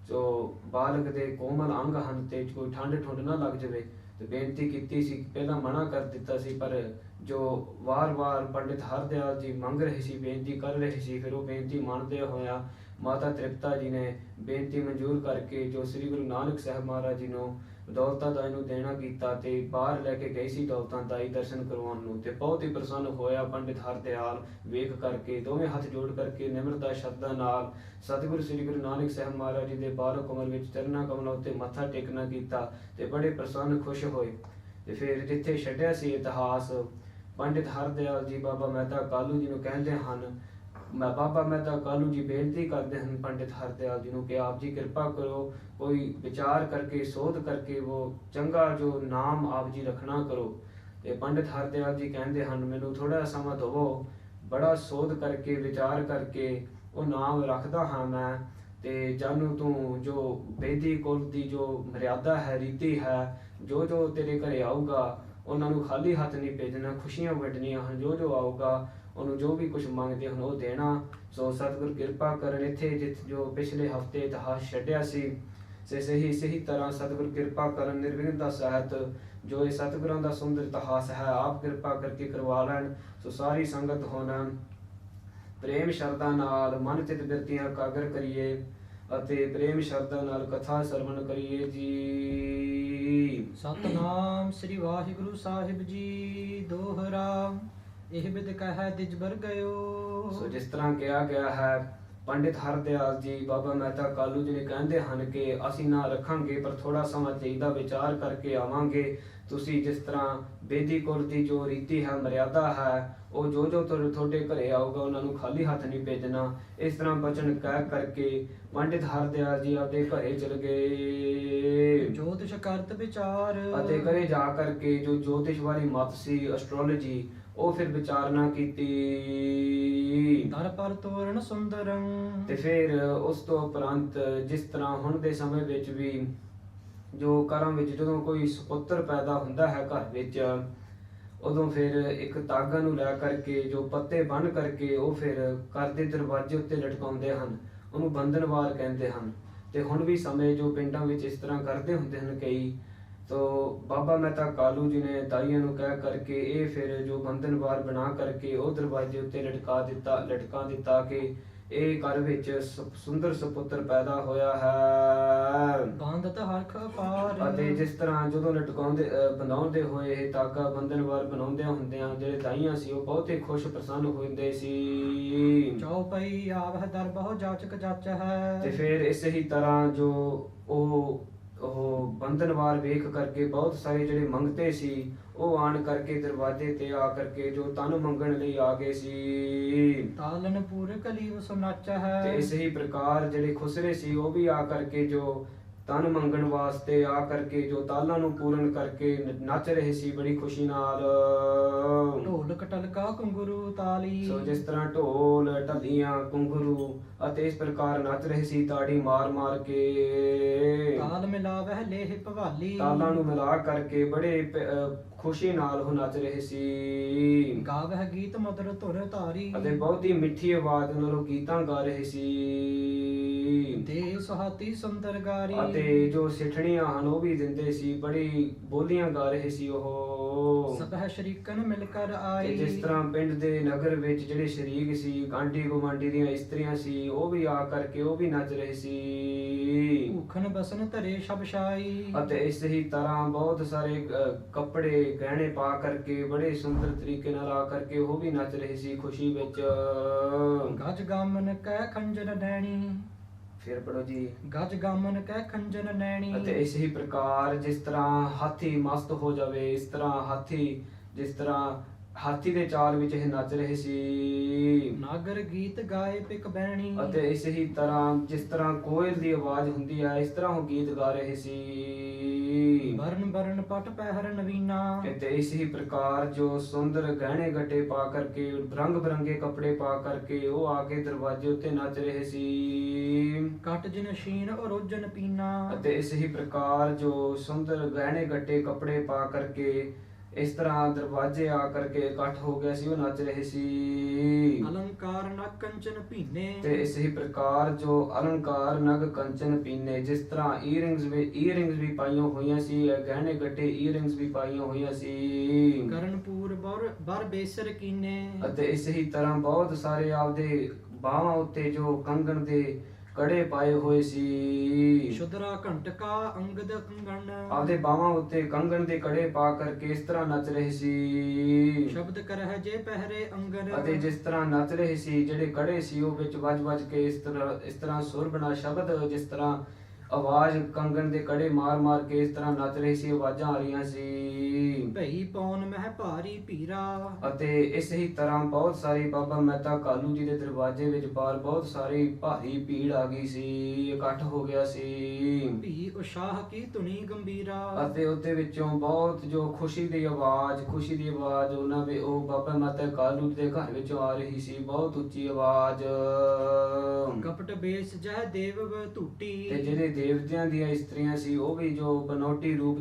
ਜੋ ਬਾਲਕ ਦੇ ਕੋਮਲ ਅੰਗ ਹਨ ਤੇ ਕੋਈ ਠੰਡ ਠੁੰਡ ਨਾ ਲੱਗ ਜਾਵੇ। ਤੇ ਬੇਨਤੀ ਕੀਤੀ ਸੀ, ਪਹਿਲਾਂ ਮਨਾ ਕਰ ਦਿੱਤਾ ਸੀ, ਪਰ ਜੋ ਵਾਰ-ਵਾਰ ਪੰਡਿਤ ਹਰਦਿਆਲ ਜੀ ਮੰਗ ਰਹੇ ਸੀ, ਬੇਨਤੀ ਕਰ ਰਹੇ ਸੀ, ਫਿਰ ਉਹ ਬੇਨਤੀ ਮੰਨਦੇ ਹੋਇਆ ਮਾਤਾ ਤ੍ਰਿਪਤਾ ਜੀ ਨੇ ਬੇਨਤੀ ਮਨਜ਼ੂਰ ਕਰਕੇ ਜੋ ਸ੍ਰੀ ਗੁਰੂ ਨਾਨਕ ਸਾਹਿਬ ਮਹਾਰਾਜ ਜੀ ਨੂੰ ਦੌਲਤਾਂ ਦਾਈ ਨੂੰ ਦੇਣਾ ਕੀਤਾ ਤੇ ਬਾਹਰ ਲੈ ਕੇ ਗਈ ਸੀ ਦੌਲਤਾਂ ਦਾਈ ਦਰਸ਼ਨ ਕਰਵਾਉਣ ਨੂੰ। ਤੇ ਬਹੁਤ ਹੀ ਪ੍ਰਸੰਨ ਹੋਇਆ ਪੰਡਿਤ ਹਰਦਿਆਲ ਵੇਖ ਕਰਕੇ, ਦੋਵੇਂ ਹੱਥ ਜੋੜ ਕਰਕੇ ਨਿਮਰਤਾ ਸ਼ਬਦਾਂ ਨਾਲ ਸਤਿਗੁਰੂ ਸ੍ਰੀ ਗੁਰੂ ਨਾਨਕ ਸਾਹਿਬ ਮਹਾਰਾਜ ਜੀ ਦੇ ਬਾਰੋਂ ਕਮਲ ਵਿੱਚ ਚਰਨਾਂ ਕਮਲਾਂ ਉੱਤੇ ਮੱਥਾ ਟੇਕਣਾ ਕੀਤਾ ਤੇ ਬੜੇ ਪ੍ਰਸੰਨ ਖੁਸ਼ ਹੋਏ। ਤੇ ਫਿਰ ਜਿੱਥੇ ਛੱਡਿਆ ਸੀ ਇਤਿਹਾਸ ਪੰਡਿਤ ਹਰਦਿਆਲ ਜੀ ਬਾਬਾ ਮਹਿਤਾ ਕਾਲੂ ਜੀ ਨੂੰ ਕਹਿੰਦੇ ਹਨ, ਬਾਬਾ ਮਹਿਤਾ ਕਾਲੂ ਜੀ ਬੇਨਤੀ ਕਰਦੇ ਹਨ ਪੰਡਿਤ ਹਰਦਿਆਲ ਜੀ ਨੂੰ ਕਿ ਆਪ ਜੀ ਕਿਰਪਾ ਕਰੋ, ਕੋਈ ਵਿਚਾਰ ਕਰਕੇ ਸੋਧ ਕਰਕੇ ਉਹ ਚੰਗਾ ਜੋ ਨਾਮ ਆਪ ਜੀ ਰੱਖਣਾ ਕਰੋ। ਤੇ ਪੰਡਿਤ ਹਰਦਿਆਲ ਜੀ ਕਹਿੰਦੇ ਹਨ, ਮੈਨੂੰ ਥੋੜਾ ਸਮਾਂ ਦਿਵੋ, ਬੜਾ ਸੋਧ ਕਰਕੇ ਵਿਚਾਰ ਕਰਕੇ ਉਹ ਨਾਮ ਰੱਖਦਾ ਹਾਂ ਮੈਂ। ਤੇ ਜਾਨੂ ਤੂੰ ਜੋ ਬੇਦੀ ਕੁਲ ਦੀ ਜੋ ਮਰਿਆਦਾ ਹੈ, ਰੀਤੀ ਹੈ, ਜੋ ਜੋ ਤੇਰੇ ਘਰੇ ਆਊਗਾ ਉਹਨਾਂ ਨੂੰ ਖਾਲੀ ਹੱਥ ਨਹੀਂ ਭੇਜਣਾ, ਖੁਸ਼ੀਆਂ ਵੰਡਣੀਆਂ ਹਨ। ਜੋ ਜੋ ਆਊਗਾ ਉਹਨੂੰ ਜੋ ਵੀ ਕੁਝ ਮੰਗਦੇ ਹਨ ਉਹ ਦੇਣਾ। ਸੋ ਸਤਿਗੁਰ ਕਿਰਪਾ ਕਰਨ ਇੱਥੇ ਜੋ ਪਿਛਲੇ ਹਫਤੇ ਇਤਿਹਾਸ ਛੱਡਿਆ ਸੀ ਸਹੀ ਤਰ੍ਹਾਂ ਸਤਿਗੁਰ ਕਿਰਪਾ ਕਰਨ ਨਿਰਵਿਘਨਤਾ ਸਹਿਤ ਜੋ ਇਹ ਸਤਿਗੁਰਾਂ ਦਾ ਸੁੰਦਰ ਇਤਿਹਾਸ ਹੈ ਆਪ ਕਿਰਪਾ ਕਰਕੇ ਕਰਵਾ ਲੈਣ। ਸੋ ਸਾਰੀ ਸੰਗਤ ਹੁਣ ਪ੍ਰੇਮ ਸ਼ਰਧਾ ਨਾਲ ਮਨ ਚਿਤ ਬਿਰਤੀਆਂ ਇਕਾਗਰ ਕਰੀਏ ਅਤੇ ਪ੍ਰੇਮ ਸ਼ਰਧਾ ਨਾਲ ਕਥਾ ਸਰਵਣ ਕਰੀਏ ਜੀ। ਸਤਨਾਮ ਸ੍ਰੀ ਵਾਹਿਗੁਰੂ ਸਾਹਿਬ ਜੀ। ਦੋਹਰਾ ਇਹ ਬਿਦ ਕਹਿ ਦਿਜਬਰ ਗਇਓ। ਸੋ ਜਿਸ ਤਰ੍ਹਾਂ ਕਿਹਾ ਗਿਆ ਹੈ ਪੰਡਿਤ ਹਰਦਿਆਲ ਜੀ ਬਾਬਾ ਮਹਿਤਾ ਕਾਲੂ ਜੀ ਨੇ ਕਹਿੰਦੇ ਹਨ ਕਿ ਅਸੀਂ ਨਾ ਰੱਖਾਂਗੇ ਪਰ ਥੋੜਾ ਸਮਾਂ ਚਾਹੀਦਾ, ਵਿਚਾਰ ਕਰਕੇ ਆਵਾਂਗੇ। ਤੁਸੀਂ ਜਿਸ ਤਰ੍ਹਾਂ ਬੇਦੀ ਕੁਲ ਦੀ ਜੋ ਰੀਤੀ ਹੈ, ਮਰਿਆਦਾ ਹੈ, ਉਹ ਜੋ ਜੋ ਤੁਹਾਡੇ ਘਰੇ ਆਊਗਾ ਉਹਨਾਂ ਨੂੰ ਖਾਲੀ ਹੱਥ ਨਹੀਂ ਭੇਜਣਾ। ਇਸ ਤਰ੍ਹਾਂ ਬਚਨ ਕਹਿ ਕਰਕੇ ਪੰਡਿਤ ਹਰਦਿਆਲ ਜੀ ਆਪਦੇ ਘਰੇ ਚਲ ਗਏ। ਜੋਤਿਸ਼ ਕਰਤ ਵਿਚਾਰ ਅਤੇ ਘਰੇ ਜਾ ਕਰਕੇ ਜੋ ਜੋਤਿਸ਼ ਵਾਲੀ ਮਤ ਸੀ, ਐਸਟ੍ਰੋਲੋਜੀ, ਉਹ ਫਿਰ ਵਿਚਾਰਨਾ ਕੀਤੀ। ਦਰ ਪਰ ਤੋਰਨ ਸੁੰਦਰੰ। ਤੇ ਫਿਰ ਉਸ ਤੋਂ ਉਪਰੰਤ ਜਿਸ ਤਰ੍ਹਾਂ ਹੁਣ ਦੇ ਸਮੇਂ ਵਿੱਚ ਵੀ ਜੋ ਘਰਾਂ ਵਿੱਚ ਜਦੋਂ ਕੋਈ ਸੁਪੁੱਤਰ ਪੈਦਾ ਹੁੰਦਾ ਹੈ ਘਰ ਵਿੱਚ, ਉਦੋਂ ਫਿਰ ਇੱਕ ਤਾਗਾ ਨੂੰ ਲੈ ਕਰਕੇ ਜੋ ਪੱਤੇ ਬੰਨ ਕਰਕੇ ਉਹ ਫਿਰ ਘਰ ਦੇ ਦਰਵਾਜ਼ੇ ਉੱਤੇ ਲਟਕਾਉਂਦੇ ਹਨ, ਉਹਨੂੰ ਬੰਧਨਵਾਰ ਕਹਿੰਦੇ ਹਨ। ਤੇ ਹੁਣ ਵੀ ਸਮੇਂ ਜੋ ਪਿੰਡਾਂ ਵਿੱਚ ਇਸ ਤਰ੍ਹਾਂ ਕਰਦੇ ਹੁੰਦੇ ਹਨ ਕਈ। ਤੋ ਬਾਬਾ ਮਹਿਤਾ ਕਾਲੂ ਜੀ ਨੇ ਦਾਈਆਂ ਨੂੰ ਕਹਿ ਕਰਕੇ ਇਹ ਫਿਰ ਜੋ ਬੰਧਨਵਾਰ ਬਣਾ ਕਰਕੇ ਉਹ ਦਰਵਾਜ਼ੇ ਉੱਤੇ ਲਟਕਾ ਦਿੱਤਾ ਕਿ ਇਹ ਘਰ ਵਿੱਚ ਸੁੰਦਰ ਸੁਪੁੱਤਰ ਪੈਦਾ ਹੋਇਆ ਹੈ। ਬੰਧਤ ਹਰਖ ਅਪਾਰ। ਅਤੇ ਜਿਸ ਤਰ੍ਹਾਂ ਜਦੋਂ ਬਣਾਉਂਦੇ ਹੋਏ ਇਹ ਤਾਗਾ ਬੰਧਨਵਾਰ ਬਣਾਉਂਦਿਆਂ ਹੁੰਦਿਆਂ ਜਿਹੜੇ ਦਾਈਆਂ ਸੀ ਉਹ ਬਹੁਤ ਹੀ ਖੁਸ਼ ਪ੍ਰਸੰਨ ਹੁੰਦੇ ਸੀ। ਚੌਪਈ ਆਵਹਿ ਦਰ ਬਹੁ ਜਾਚਕ ਜਾਚ ਹੈ। ਤੇ ਫਿਰ ਇਸੇ ਹੀ ਤਰ੍ਹਾਂ ਜੋ ਉਹ ਬੰਧਨਵਾਰ ਵੇਖ ਕਰਕੇ ਬਹੁਤ ਸਾਰੇ ਜਿਹੜੇ ਮੰਗਤੇ ਸੀ ਉਹ ਆਣ ਕਰਕੇ ਦਰਵਾਜ਼ੇ ਤੇ ਆ ਕਰਕੇ ਜੋ ਤਨ ਮੰਗਣ ਲਈ ਆ ਗਏ ਸੀ। ਤਾਲਨ ਪੂਰੇ ਕਲੀਵ ਸੁਨਾਚ ਹੈ। ਤੇ ਇਸੇ ਹੀ ਪ੍ਰਕਾਰ ਜਿਹੜੇ ਖੁਸਰੇ ਸੀ ਉਹ ਵੀ ਆ ਕਰਕੇ ਜੋ ਤਨ ਮੰਗਣ ਵਾਸਤੇ ਆ ਕਰਕੇ ਜੋ ਤਾਲਾਂ ਨੂੰ ਪੂਰਨ ਕਰਕੇ ਨੱਚ ਰਹੇ ਸੀ ਬੜੀ ਖੁਸ਼ੀ ਨਾਲ। ਢੋਲਕ ਟਲਕਾ ਘੁੰਗਰੂ ਤਾਲੀ। ਸੋ ਜਿਸ ਤਰ੍ਹਾਂ ਢੋਲ ਢੱਲੀਆਂ ਘੁੰਗਰੂ ਅਤੇ ਇਸ ਪ੍ਰਕਾਰ ਨੱਚ ਰਹੇ ਸੀ ਤਾੜੀ ਮਾਰ ਮਾਰ ਕੇ। ਤਾਲ ਮਿਲਾਵਹਿ ਲੇਹ ਭਵਾਲੀ। ਤਾਲਾਂ ਨੂੰ ਮਿਲਾ ਕਰਕੇ ਬੜੇ ਖੁਸ਼ੀ ਨਾਲ ਉਹ ਨੱਚ ਰਹੇ ਸੀ। ਗਾਵਹਿ ਗੀਤ ਮਧੁਰ ਧੁਰ ਧਾਰੀ। ਅਤੇ ਬਹੁਤ ਹੀ ਮਿੱਠੀ ਆਵਾਜ਼ ਨਾਲ ਉਹ ਗੀਤਾਂ ਗਾ ਰਹੇ ਸੀ। ਦੇ ਸੁਹਾਤੀ ਸੁੰਦਰ ਗਾਰੀ। ਅਤੇ ਜੋ ਸਿੱਠਣੀਆਂ ਹਨ ਉਹ ਵੀ ਦਿੰਦੇ ਸੀ, ਬੜੀ ਬੋਲੀਆਂ ਗਾ ਰਹੇ ਸੀ ਉਹ। ਸਭੈ ਸ਼ਰੀਕਨ ਮਿਲ ਕਰ ਤੇ ਆਈ। ਜਿਸ ਤਰ੍ਹਾਂ ਪਿੰਡ ਦੇ ਨਗਰ ਵਿੱਚ ਜਿਹੜੇ ਸ਼ਰੀਕ ਸੀ, ਆਂਢੀ ਗੁਆਂਢੀ ਦੀਆਂ ਇਸਤਰੀਆਂ ਸੀ, ਉਹ ਵੀ ਆ ਕਰਕੇ ਉਹ ਵੀ ਨੱਚ ਰਹੇ ਸੀ। ਭੂਖਨ ਬਸਨ ਧਰੇ ਸ਼ਬਸ਼ਾਈ। ਅਤੇ ਇਸ ਹੀ ਤਰ੍ਹਾਂ ਬਹੁਤ ਸਾਰੇ ਕੱਪੜੇ ਗਹਿਣੇ ਪਾ ਕਰਕੇ ਬੜੇ ਸੁੰਦਰ ਤਰੀਕੇ ਨਾਲ ਆ ਕਰਕੇ ਉਹ ਵੀ ਨੱਚ ਰਹੇ ਸੀ ਖੁਸ਼ੀ ਵਿੱਚ। ਗਜ ਗਾਮਨ ਕਹਿ ਖੰਜਨ ਨੈਣੀ। ਫਿਰ ਪੜੋ ਜੀ। ਗਜ ਗਾਮਨ ਕਹਿ ਖੰਜਨ ਨੈਣੀ। ਅਤੇ ਇਸ ਹੀ ਪ੍ਰਕਾਰ ਜਿਸ ਤਰ੍ਹਾਂ ਹਾਥੀ ਮਸਤ ਹੋ ਜਾਵੇ, ਇਸ ਤਰ੍ਹਾਂ ਹਾਥੀ ਜਿਸ ਤਰ੍ਹਾਂ ਹਾਥੀ ਦੇ ਚਾਲ ਵਿੱਚ ਇਹ ਨੱਚ ਰਹੇ ਸੀ। ਨਾਗਰ ਗੀਤ ਗਾਏ ਪਿਕ ਬਹਿਣੀ। ਅਤੇ ਇਸ ਹੀ ਤਰ੍ਹਾਂ ਜਿਸ ਤਰ੍ਹਾਂ ਕੋਇਲ ਦੀ ਆਵਾਜ਼ ਹੁੰਦੀ ਹੈ, ਇਸ ਤਰ੍ਹਾਂ ਉਹ ਗੀਤ ਗਾ ਰਹੇ ਸੀ। ਬਰਨ ਬਰਨ ਪਟ ਪਹਿਰ ਨਵੀਨਾ। ਤੇ ਇਸ ਹੀ ਪ੍ਰਕਾਰ ਜੋ ਸੁੰਦਰ ਗਹਿਣੇ ਗੱਟੇ ਪਾ ਕਰਕੇ ਰੰਗ ਬਰੰਗੇ ਕੱਪੜੇ ਪਾ ਕਰਕੇ ਉਹ ਆ ਕੇ ਦਰਵਾਜ਼ੇ ਉੱਤੇ ਨੱਚ ਰਹੇ ਸੀ। ਕਟ ਜਿਨ ਸ਼ੀਨ ਔਰੋਜਨ ਪੀਨਾ। ਅਤੇ ਇਸ ਹੀ ਪ੍ਰਕਾਰ ਜੋ ਸੁੰਦਰ ਗਹਿਣੇ ਗੱਟੇ ਕੱਪੜੇ ਪਾ ਕਰਕੇ ਇਸ ਤਰ੍ਹਾਂ ਦਰਵਾਜ਼ੇ ਆ ਕਰਕੇ ਇਕੱਠ ਹੋ ਗਿਆ ਸੀ, ਉਹ ਨੱਚ ਰਹੇ ਸੀ। ਅਲੰਕਾਰ ਨਗ ਕੰਚਨ ਪੀਨੇ। ਤੇ ਇਸ ਹੀ ਪ੍ਰਕਾਰ ਜੋ ਅਲੰਕਾਰ ਨਗ ਕੰਚਨ ਪੀਨੇ, ਜਿਸ ਤਰ੍ਹਾਂ ਈਅਰਿੰਗਸ ਵੀ ਪਾਈਆਂ ਹੋਈਆਂ ਸੀ, ਗਹਿਣੇ ਗੱਟੇ ਈਅਰਿੰਗਸ ਵੀ ਪਾਈਆਂ ਹੋਈਆਂ ਸੀ। ਕਰਨਪੂਰ ਬਰ ਬੇਸਰ ਕੀਨੇ। ਅਤੇ ਇਸ ਹੀ ਤਰ੍ਹਾਂ ਬਹੁਤ ਸਾਰੇ ਆਪਦੇ ਬਾਹਾਂ ਉੱਤੇ ਜੋ ਕੰਗਣ ਦੇ ਕੜੇ ਪਾਏ ਹੋਏ ਸੀ। ਸ਼ੁਦਰਾ ਘੰਟਕਾ ਅੰਗਦ ਕੰਗਣ। ਆਪਦੇ ਬਾਹਾਂ ਉੱਤੇ ਕੰਗਣ ਦੇ ਕੜੇ ਪਾ ਕਰਕੇ ਇਸ ਤਰ੍ਹਾਂ ਨੱਚ ਰਹੇ ਸੀ। ਸ਼ਬਦ ਕਰਹਿ ਜੇ ਪਹਿਰੇ ਅੰਗਨ। ਅਤੇ ਜਿਸ ਤਰ੍ਹਾਂ ਨੱਚ ਰਹੇ ਸੀ, ਜਿਹੜੇ ਕੜੇ ਸੀ ਉਹ ਵਿੱਚ ਵੱਜ ਕੇ ਇਸ ਤਰ੍ਹਾਂ ਸੁਰ ਬਣਾ ਸ਼ਬਦ, ਜਿਸ ਤਰ੍ਹਾਂ ਆਵਾਜ਼ ਕੰਗਣ ਦੇ ਕੜੇ ਮਾਰ ਮਾਰ ਕੇ ਇਸ ਤਰ੍ਹਾਂ ਨੱਚ ਰਹੇ ਸੀ, ਆਵਾਜ਼ਾਂ ਆ ਰਹੀਆਂ ਸੀ। ਭਈ ਪੌਣ ਮਹਿ ਭਾਰੀ ਭੀਰਾ। ਅਤੇ ਇਸ ਹੀ ਤਰ੍ਹਾਂ ਬਹੁਤ ਸਾਰੀ ਬਾਬਾ ਮਹਿਤਾ ਕਾਲੂ ਜੀ ਦੇ ਦਰਵਾਜ਼ੇ ਵਿੱਚ ਬਾਹਰ ਬਹੁਤ ਸਾਰੀ ਭਾਰੀ ਭੀੜ ਆ ਗਈ ਸੀ, ਇਕੱਠ ਹੋ ਗਿਆ ਸੀ। ਭੀ ਉਸ਼ਾਹ ਕੀ ਧੁਨੀ ਗੰਭੀਰਾ। ਅਤੇ ਉਹਦੇ ਵਿੱਚੋਂ ਬਹੁਤ ਜੋ ਖੁਸ਼ੀ ਦੀ ਆਵਾਜ਼ ਉਹਨਾਂ ਦੇ ਉਹ ਬਾਬਾ ਮਹਿਤਾ ਕਾਲੂ ਜੀ ਦੇ ਘਰ ਵਿੱਚੋਂ ਆ ਰਹੀ ਸੀ, ਬਹੁਤ ਉੱਚੀ ਆਵਾਜ਼। ਕਪਟ ਬੇਸ ਜਹ ਦੇਵ ਧੂਟੀ। ਤੇ ਜਿਹੜੇ ਦੇਵਤਿਆਂ ਦੀਆਂ ਇਸਤਰੀਆਂ ਸੀ ਉਹ ਵੀ ਜੋ ਬਨੌਟੀ ਰੂਪ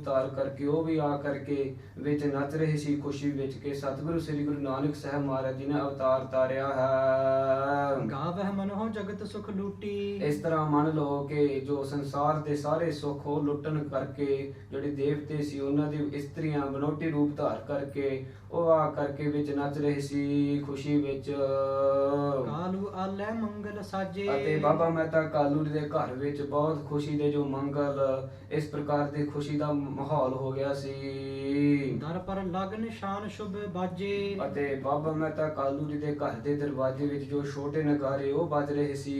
ਧਾਰ ਕਰਕੇ ਉਹ ਵੀ ਆ ਕਰਕੇ ਵਿੱਚ ਨੱਚ ਰਹੇ ਸੀ ਖੁਸ਼ੀ ਵਿੱਚ ਕਿ ਸਤਿਗੁਰੂ ਸ੍ਰੀ ਗੁਰੂ ਨਾਨਕ ਸਾਹਿਬ ਮਹਾਰਾਜ ਜੀ ਨੇ ਅਵਤਾਰ ਤਾਰਿਆ ਹੈ। ਗਾਵਹਿ ਮਨਹੁ ਜਗਤ ਸੁਖ ਲੂਟੀ। ਇਸ ਤਰ੍ਹਾਂ ਮੰਨ ਲਓ ਕਿ ਜੋ ਸੰਸਾਰ ਦੇ ਸਾਰੇ ਸੁੱਖ ਉਹ ਲੁੱਟਣ ਕਰਕੇ ਜਿਹੜੇ ਦੇਵਤੇ ਸੀ ਉਹਨਾਂ ਦੀ ਇਸਤਰੀਆਂ ਬਨੌਟੀ ਰੂਪ ਧਾਰ ਕਰਕੇ ਉਹ ਆ ਕਰਕੇ ਵਿੱਚ ਨੱਚ ਰਹੇ ਸੀ ਖੁਸ਼ੀ ਵਿੱਚ। ਕਾਲੂ ਆਲੇ ਮੰਗਲ ਸਾਜੇ। ਅਤੇ ਬਾਬਾ ਮਹਿਤਾ ਕਾਲੂ ਜੀ ਦੇ ਘਰ ਵਿੱਚ ਬਹੁਤ ਖੁਸ਼ੀ ਦੇ ਜੋ ਮੰਗਲ, ਇਸ ਪ੍ਰਕਾਰ ਦੀ ਖੁਸ਼ੀ ਦਾ ਮਾਹੌਲ ਹੋ ਗਿਆ ਸੀ। ਦਰ ਪਰ ਲਗ ਨਿਸ਼ਾਨ ਸ਼ੁਭ ਬਾਜੇ। ਅਤੇ ਬਾਬਾ ਮਹਿਤਾ ਕਾਲੂ ਜੀ ਦੇ ਘਰ ਦੇ ਦਰਵਾਜ਼ੇ ਵਿੱਚ ਜੋ ਛੋਟੇ ਨਗਾਰੇ ਉਹ ਵੱਜ ਰਹੇ ਸੀ।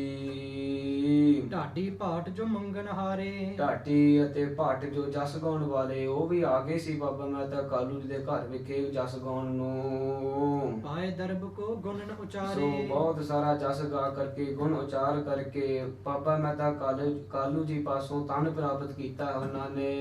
ਢਾਡੀ ਭਾਟ ਜੋ ਮੰਗਣ ਹਾਰੇ। ਢਾਟੀ ਅਤੇ ਭੱਟ ਜੋ ਜਸ ਗਾਉਣ ਵਾਲੇ ਉਹ ਵੀ ਆ ਗਏ ਸੀ ਬਾਬਾ ਮਹਿਤਾ ਕਾਲੂ ਜੀ ਦੇ ਘਰ ਵਿਖੇ ਜਸ ਗਾਉਣ ਨੂੰ। ਪਾਏ ਦਰਬ ਕੋ ਗੁਣਨ ਉਚਾਰੇ। ਸੋ ਬਹੁਤ ਸਾਰਾ ਜਸ ਗਾ ਕਰਕੇ ਗੁਣ ਉਚਾਰ ਕਰਕੇ ਬਾਬਾ ਮਹਿਤਾ ਕਾਲੂ ਜੀ ਪਾਸੋਂ ਤਨ ਪ੍ਰਾਪਤ ਕੀਤਾ ਉਹਨਾਂ ਨੇ।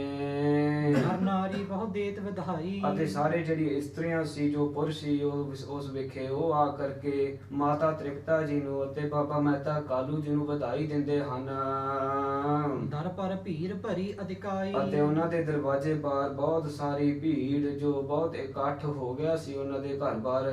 ਨਰ ਨਾਰੀ ਬਹੁ ਦੇਤ ਵਧਾਈ। ਅਤੇ ਸਾਰੇ ਜਿਹੜੀ ਇਸਤਰੀਆਂ ਸੀ ਜੋ ਪੁਰਸ਼ ਸੀ ਉਹ ਉਸ ਵਿਖੇ ਉਹ ਆ ਕਰਕੇ ਮਾਤਾ ਤ੍ਰਿਪਤਾ ਜੀ ਨੂੰ ਅਤੇ ਬਾਬਾ ਮਹਿਤਾ ਕਾਲੂ ਜੀ ਨੂੰ ਵਧਾਈ ਦਿੰਦੇ ਹਨ। ਦਰ ਪਰ ਭੀੜ ਭਰੀ ਅਧਿਕਾਈ। ਅਤੇ ਉਹਨਾਂ ਦੇ ਦਰਵਾਜ਼ੇ ਬਾਹਰ ਬਹੁਤ ਸਾਰੀ ਭੀੜ ਜੋ ਬਹੁਤ ਇਕੱਠ ਹੋ ਗਿਆ ਸੀ ਉਹਨਾਂ ਦੇ ਘਰ ਬਾਹਰ।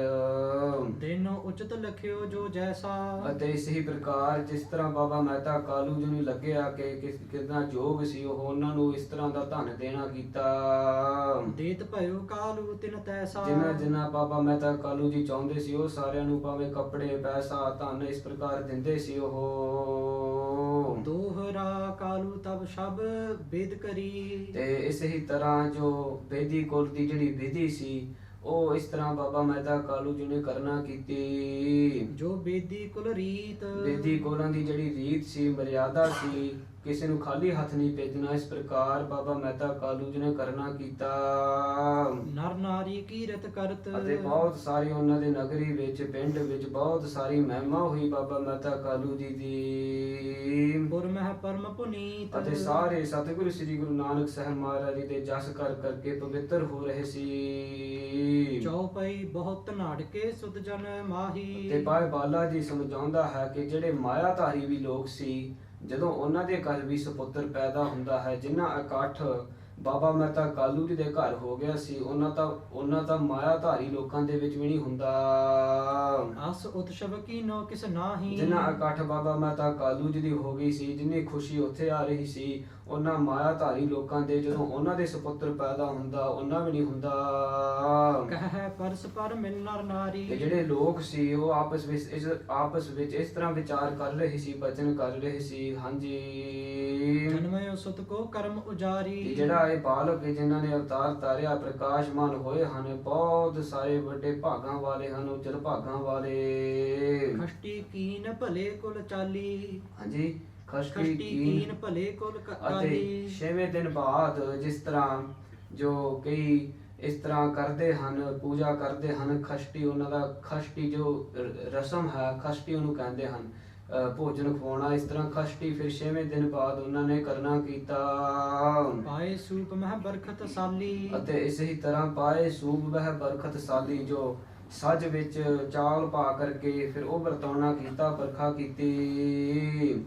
ਦਿਨੋ ਉਚਿਤ ਲਖਿਓ ਜੋ ਜੈਸਾ। ਅਤੇ ਇਸੇ ਪ੍ਰਕਾਰ ਜਿਸ ਤਰ੍ਹਾਂ ਬਾਬਾ ਮਹਿਤਾ ਕਾਲੂ ਜੀ ਨੂੰ ਲੱਗਿਆ ਕਿ ਕਿੰਨਾ ਯੋਗ ਸੀ ਉਹ ਉਹਨਾਂ ਨੂੰ ਇਸ ਤਰ੍ਹਾਂ ਦਾ ਧਨ ਦੇਣਾ ਕੀਤਾ। ਦੇਤ ਭਇਓ ਕਾਲੂ ਤਿਨ ਤੈਸਾ। ਜਿਨ੍ਹਾਂ ਬਾਬਾ ਮਹਿਤਾ ਕਾਲੂ ਜੀ ਚਾਹੁੰਦੇ ਸੀ ਉਹ ਸਾਰਿਆਂ ਨੂੰ ਭਾਵੇਂ ਕੱਪੜੇ ਪੈਸਾ ਧਨ ਇਸ ਪ੍ਰਕਾਰ ਦਿੰਦੇ ਸੀ ਉਹ। ਦੋਹਰਾ ਕਾਲੂ ਤਬ ਸ਼ਬ ਬੇਦ ਕਰੀ। ਤੇ ਇਸੇ ਹੀ ਤਰ੍ਹਾਂ ਜੋ ਬੇਦੀ ਕੁਲ ਦੀ ਜਿਹੜੀ ਵਿਧੀ ਸੀ ਉਹ ਇਸ ਤਰ੍ਹਾਂ ਬਾਬਾ ਮਹਿਤਾ ਕਾਲੂ ਜੀ ਨੇ ਕਰਨਾ ਕੀਤੀ। ਜੋ ਬੇਦੀ ਕੁਲ ਰੀਤ। ਬੇਦੀ ਕੁਲਾਂ ਦੀ ਜਿਹੜੀ ਰੀਤ ਸੀ, ਮਰਿਆਦਾ ਸੀ, ਕਿਸੇ ਨੂੰ ਖਾਲੀ ਹੱਥ ਨਹੀਂ ਭੇਜਣਾ। ਇਸ ਪ੍ਰਕਾਰ ਬਾਬਾ ਮਹਿਤਾ ਕਾਲੂ ਜੀ ਨੇ ਕਰਨਾ ਕੀਤਾ। ਨਰ ਨਾਰੀ ਕੀਰਤ ਕਰਤ ਅਤੇ ਬਹੁਤ ਸਾਰੀ ਉਹਨਾਂ ਦੇ ਨਗਰੀ ਵਿੱਚ, ਪਿੰਡ ਵਿੱਚ ਬਹੁਤ ਸਾਰੀ ਮਹਿਮਾ ਹੋਈ ਬਾਬਾ ਮਹਿਤਾ ਕਾਲੂ ਜੀ ਦੀ। ਪੁਰ ਮਹਿ ਪਰਮ ਪੁਨੀਤ ਅਤੇ ਸਾਰੇ ਸਤਿਗੁਰੂ ਸ੍ਰੀ ਗੁਰੂ ਨਾਨਕ ਸਾਹਿਬ ਮਹਾਰਾਜ ਜੀ ਦੇ ਜਸ ਕਰ ਕਰਕੇ ਪਵਿੱਤਰ ਹੋ ਰਹੇ ਸੀ। ਚੌਪਈ ਬਹੁਤ ਨਾੜਕੇ ਸੁਧ ਜਨ ਮਾਹੀ। ਤੇ ਭਾਈ ਬਾਲਾ ਜੀ ਸਮਝਾਉਂਦਾ ਹੈ ਕਿ ਜਿਹੜੇ ਮਾਇਆਧਾਰੀ ਵੀ ਲੋਕ ਸੀ, ਜਦੋਂ ਉਹਨਾਂ ਦੇ ਘਰ ਵੀ ਸੁਪੁੱਤਰ ਪੈਦਾ ਹੁੰਦਾ ਹੈ, ਜਿਨ੍ਹਾਂ ਇਕੱਠ ਬਾਬਾ ਮਹਿਤਾ ਕਾਲੂ ਜੀ ਦੇ ਘਰ ਹੋ ਗਿਆ ਸੀ, ਉਹਨਾਂ ਤਾਂ ਮਾਇਆਧਾਰੀ ਲੋਕਾਂ ਦੇ ਵਿੱਚ ਵੀ ਨਹੀਂ ਹੁੰਦਾ। ਅਸ ਉਤਸਵ ਕੀਨੋ ਕਿਸ ਨਾਹੀ। ਜਿਨ੍ਹਾਂ ਇਕੱਠ ਬਾਬਾ ਮਹਿਤਾ ਕਾਲੂ ਜੀ ਦੀ ਹੋ ਗਈ ਸੀ, ਜਿੰਨੀ ਖੁਸ਼ੀ ਉੱਥੇ ਆ ਰਹੀ ਸੀ, ਉਹਨਾਂ ਮਾਇਆਧਾਰੀ ਲੋਕਾਂ ਦੇ ਜਦੋਂ ਉਹਨਾਂ ਦੇ ਸੁਪੁੱਤਰ ਪੈਦਾ ਹੁੰਦਾ, ਉਹਨਾਂ ਵੀ ਨਹੀਂ ਹੁੰਦਾ। ਕਹਿ ਪਰਸਪਰ ਮਿਲ ਨਰ ਨਾਰੀ। ਤੇ ਜਿਹੜੇ ਲੋਕ ਸੀ ਉਹ ਆਪਸ ਵਿੱਚ ਇਸ ਤਰ੍ਹਾਂ ਵਿਚਾਰ ਕਰ ਰਹੇ ਸੀ, ਬਚਨ ਕਰ ਰਹੇ ਸੀ। ਹਾਂਜੀ। ਜਨਮਿਓ ਸੁਤ ਕੋ ਕਰਮ ਉਜਾਰੀ। ਤੇ ਜਿਹੜਾ ਇਹ ਬਾਲਕ ਜਿਨ੍ਹਾਂ ਨੇ ਅਵਤਾਰ ਧਾਰਿਆ, ਪ੍ਰਕਾਸ਼ਮਾਨ ਹੋਏ ਹਨ, ਬਹੁਤ ਸਾਰੇ ਵੱਡੇ ਭਾਗਾਂ ਵਾਲੇ ਹਨ, ਉੱਚਰ ਭਾਗਾਂ ਵਾਲੇ। ਖਸ਼ਟੀ ਕੀਨ ਭਲੇ ਕੁਲ ਚਾਲੀ। ਹਾਂਜੀ। ਖਸ਼ਟੀ ਕੀਨ ਭਲੇ ਕੁਲ ਅਤੇ ਕਾਲੀ। 6ਵੇਂ ਦਿਨ ਬਾਅਦ ਜਿਸ ਤਰ੍ਹਾਂ ਜੋ ਕਈ ਇਸ ਤਰ੍ਹਾਂ ਕਰਦੇ ਹਨ, ਪੂਜਾ ਕਰਦੇ ਹਨ, ਖਸ਼ਟੀ ਉਹਨਾਂ ਦਾ, ਖਸ਼ਟੀ ਜੋ ਰਸਮ ਹੈ, ਖਸ਼ਟੀ ਉਹਨੂੰ ਕਹਿੰਦੇ ਹਨ, ਭੋਜਨ ਖਵਾਉਣਾ। ਇਸ ਤਰ੍ਹਾਂ ਖਸ਼ਟੀ ਫਿਰ 6ਵੇਂ ਦਿਨ ਬਾਅਦ ਉਹਨਾਂ ਨੇ ਕਰਨਾ ਕੀਤਾ। ਪਾਏ ਸੂਪ ਮਹਿ ਬਰਖਤ ਸਾਲੀ। ਅਤੇ ਇਸੇ ਹੀ ਤਰ੍ਹਾਂ ਪਾਏ ਸੂਬ ਵਹਿ ਬਰਖਤ ਸਾਲੀ, ਜੋ ਸੱਜ ਵਿੱਚ ਚਾਵਲ ਪਾ ਕਰਕੇ ਫਿਰ ਉਹ ਵਰਤਾਉਣਾ ਕੀਤਾ, ਬਰਖਾ ਕੀਤੀ।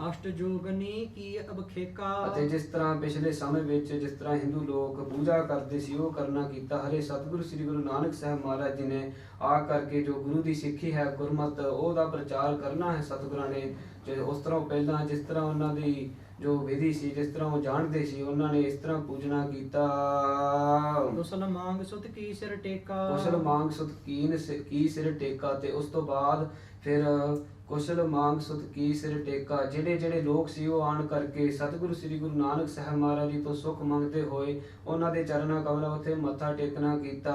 ਅਸ਼ਟ ਜੋਗਨੀ ਕੀ ਅਬਖੇਕਾ। ਅਤੇ ਜਿਸ ਤਰ੍ਹਾਂ ਪਿਛਲੇ ਸਮੇਂ ਵਿੱਚ ਜਿਸ ਤਰ੍ਹਾਂ ਹਿੰਦੂ ਲੋਕ ਪੂਜਾ ਕਰਦੇ ਸੀ, ਉਹ ਕਰਨਾ ਕੀਤਾ। ਹਰੇ ਸਤਿਗੁਰੂ ਸ੍ਰੀ ਗੁਰੂ ਨਾਨਕ ਸਾਹਿਬ ਮਹਾਰਾਜ ਜੀ ਨੇ ਆ ਕਰਕੇ ਜੋ ਗੁਰੂ ਦੀ ਸਿੱਖੀ ਹੈ, ਗੁਰਮਤ, ਉਹਦਾ ਪ੍ਰਚਾਰ ਕਰਨਾ ਹੈ ਸਤਿਗੁਰਾਂ ਨੇ। ਜੇ ਉਸ ਤਰ੍ਹਾਂ ਪਹਿਲਾਂ ਜਿਸ ਤਰ੍ਹਾਂ ਉਹਨਾਂ ਦੀ ਜੋ ਵਿਧੀ ਸੀ, ਜਿਸ ਤਰ੍ਹਾਂ ਉਹ ਜਾਣਦੇ ਸੀ, ਉਹਨਾਂ ਨੇ ਇਸ ਤਰ੍ਹਾਂ ਪੂਜਣਾ ਕੀਤਾ। ਕੁਸਲ ਮੰਗ ਸੁਤ ਕੀ ਸਿਰ ਟੇਕਾ। ਕੁਸ਼ਲ ਮੰਗ ਸੁਤ ਕੀ ਸਿਰ ਟੇਕਾ। ਤੇ ਉਸ ਤੋਂ ਬਾਅਦ ਫਿਰ ਕੁਸ਼ਲ ਮੰਗ ਸੁਤ ਕੀ ਸਿਰ ਟੇਕਾ। ਜਿਹੜੇ ਲੋਕ ਸੀ ਉਹ ਆਣ ਕਰਕੇ ਸਤਿਗੁਰੂ ਸ੍ਰੀ ਗੁਰੂ ਨਾਨਕ ਸਾਹਿਬ ਮਹਾਰਾਜ ਜੀ ਤੋਂ ਸੁੱਖ ਮੰਗਦੇ ਹੋਏ ਉਹਨਾਂ ਦੇ ਚਰਨਾਂ ਕਮਲਾਂ ਉੱਤੇ ਮੱਥਾ ਟੇਕਣਾ ਕੀਤਾ।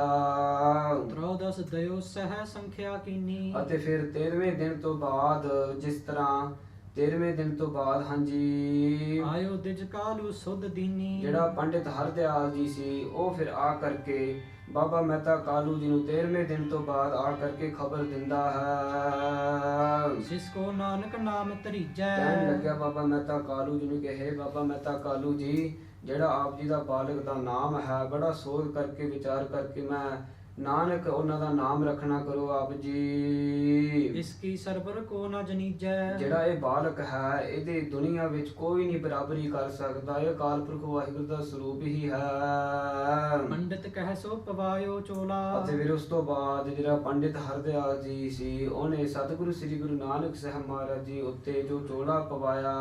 ਤ੍ਰੋਦਸ ਦਇਓ ਸਹਿ ਸੰਖਿਆ ਕੀਨੀ। ਅਤੇ ਫਿਰ 13ਵੇਂ ਦਿਨ ਤੋਂ ਬਾਅਦ ਜਿਸ ਤਰ੍ਹਾਂ 13ਵੇਂ ਦਿਨ ਤੋਂ ਬਾਅਦ ਹਾਂਜੀ ਆਇਓ ਦਿਜ ਕਾਲੂ ਸੁਧ ਦੀਨੀ। ਜਿਹੜਾ ਪੰਡਿਤ ਹਰਦਿਆਲ ਜੀ ਸੀ, ਉਹ ਫਿਰ ਆ ਕਰਕੇ ਬਾਬਾ ਮਹਿਤਾ ਕਾਲੂ ਜੀ ਨੂੰ 13ਵੇਂ ਦਿਨ ਤੋਂ ਬਾਅਦ ਆ ਕਰਕੇ ਖਬਰ ਦਿੰਦਾ ਹੈ। ਜਿਸ ਕੋ ਨਾਨਕ ਨਾਮ ਧਰੀਜੈ। ਕਹਿਣ ਲੱਗਿਆ ਬਾਬਾ ਮਹਿਤਾ ਕਾਲੂ ਜੀ ਨੂੰ ਕਿ ਹੇ ਬਾਬਾ ਮਹਿਤਾ ਕਾਲੂ ਜੀ, ਜਿਹੜਾ ਆਪ ਜੀ ਦਾ ਬਾਲਕ ਦਾ ਨਾਮ ਹੈ, ਬੜਾ ਸੋਚ ਕਰਕੇ ਵਿਚਾਰ ਕਰਕੇ ਮੈਂ ਨਾਨਕ ਉਹਨਾਂ ਦਾ ਨਾਮ ਰੱਖਣਾ ਕਰੋ ਆਪ ਜੀ। ਇਸ ਕੀ ਸਰਬਰ ਕੋ ਨਾ ਜਨੀਜੈ। ਜਿਹੜਾ ਇਹ ਬਾਲਕ ਹੈ, ਇਹਦੇ ਦੁਨੀਆ ਵਿੱਚ ਕੋਈ ਨਹੀਂ ਬਰਾਬਰੀ ਕਰ ਸਕਦਾ। ਇਹ ਅਕਾਲ ਪੁਰਖ ਵਾਹਿਗੁਰੂ ਦਾ ਸਰੂਪ ਹੀ ਹੈ। ਪੰਡਿਤ ਕਹਿ ਸੋ ਪਵਾਇਓ ਚੋਲਾ। ਅਤੇ ਫਿਰ ਉਸ ਤੋਂ ਬਾਅਦ ਜਿਹੜਾ ਪੰਡਿਤ ਹਰਦਿਆਲ ਜੀ ਸੀ, ਉਹਨੇ ਸਤਿਗੁਰੂ ਸ੍ਰੀ ਗੁਰੂ ਨਾਨਕ ਸਾਹਿਬ ਮਹਾਰਾਜ ਜੀ ਉੱਤੇ ਜੋ ਚੋਲਾ ਪਵਾਇਆ।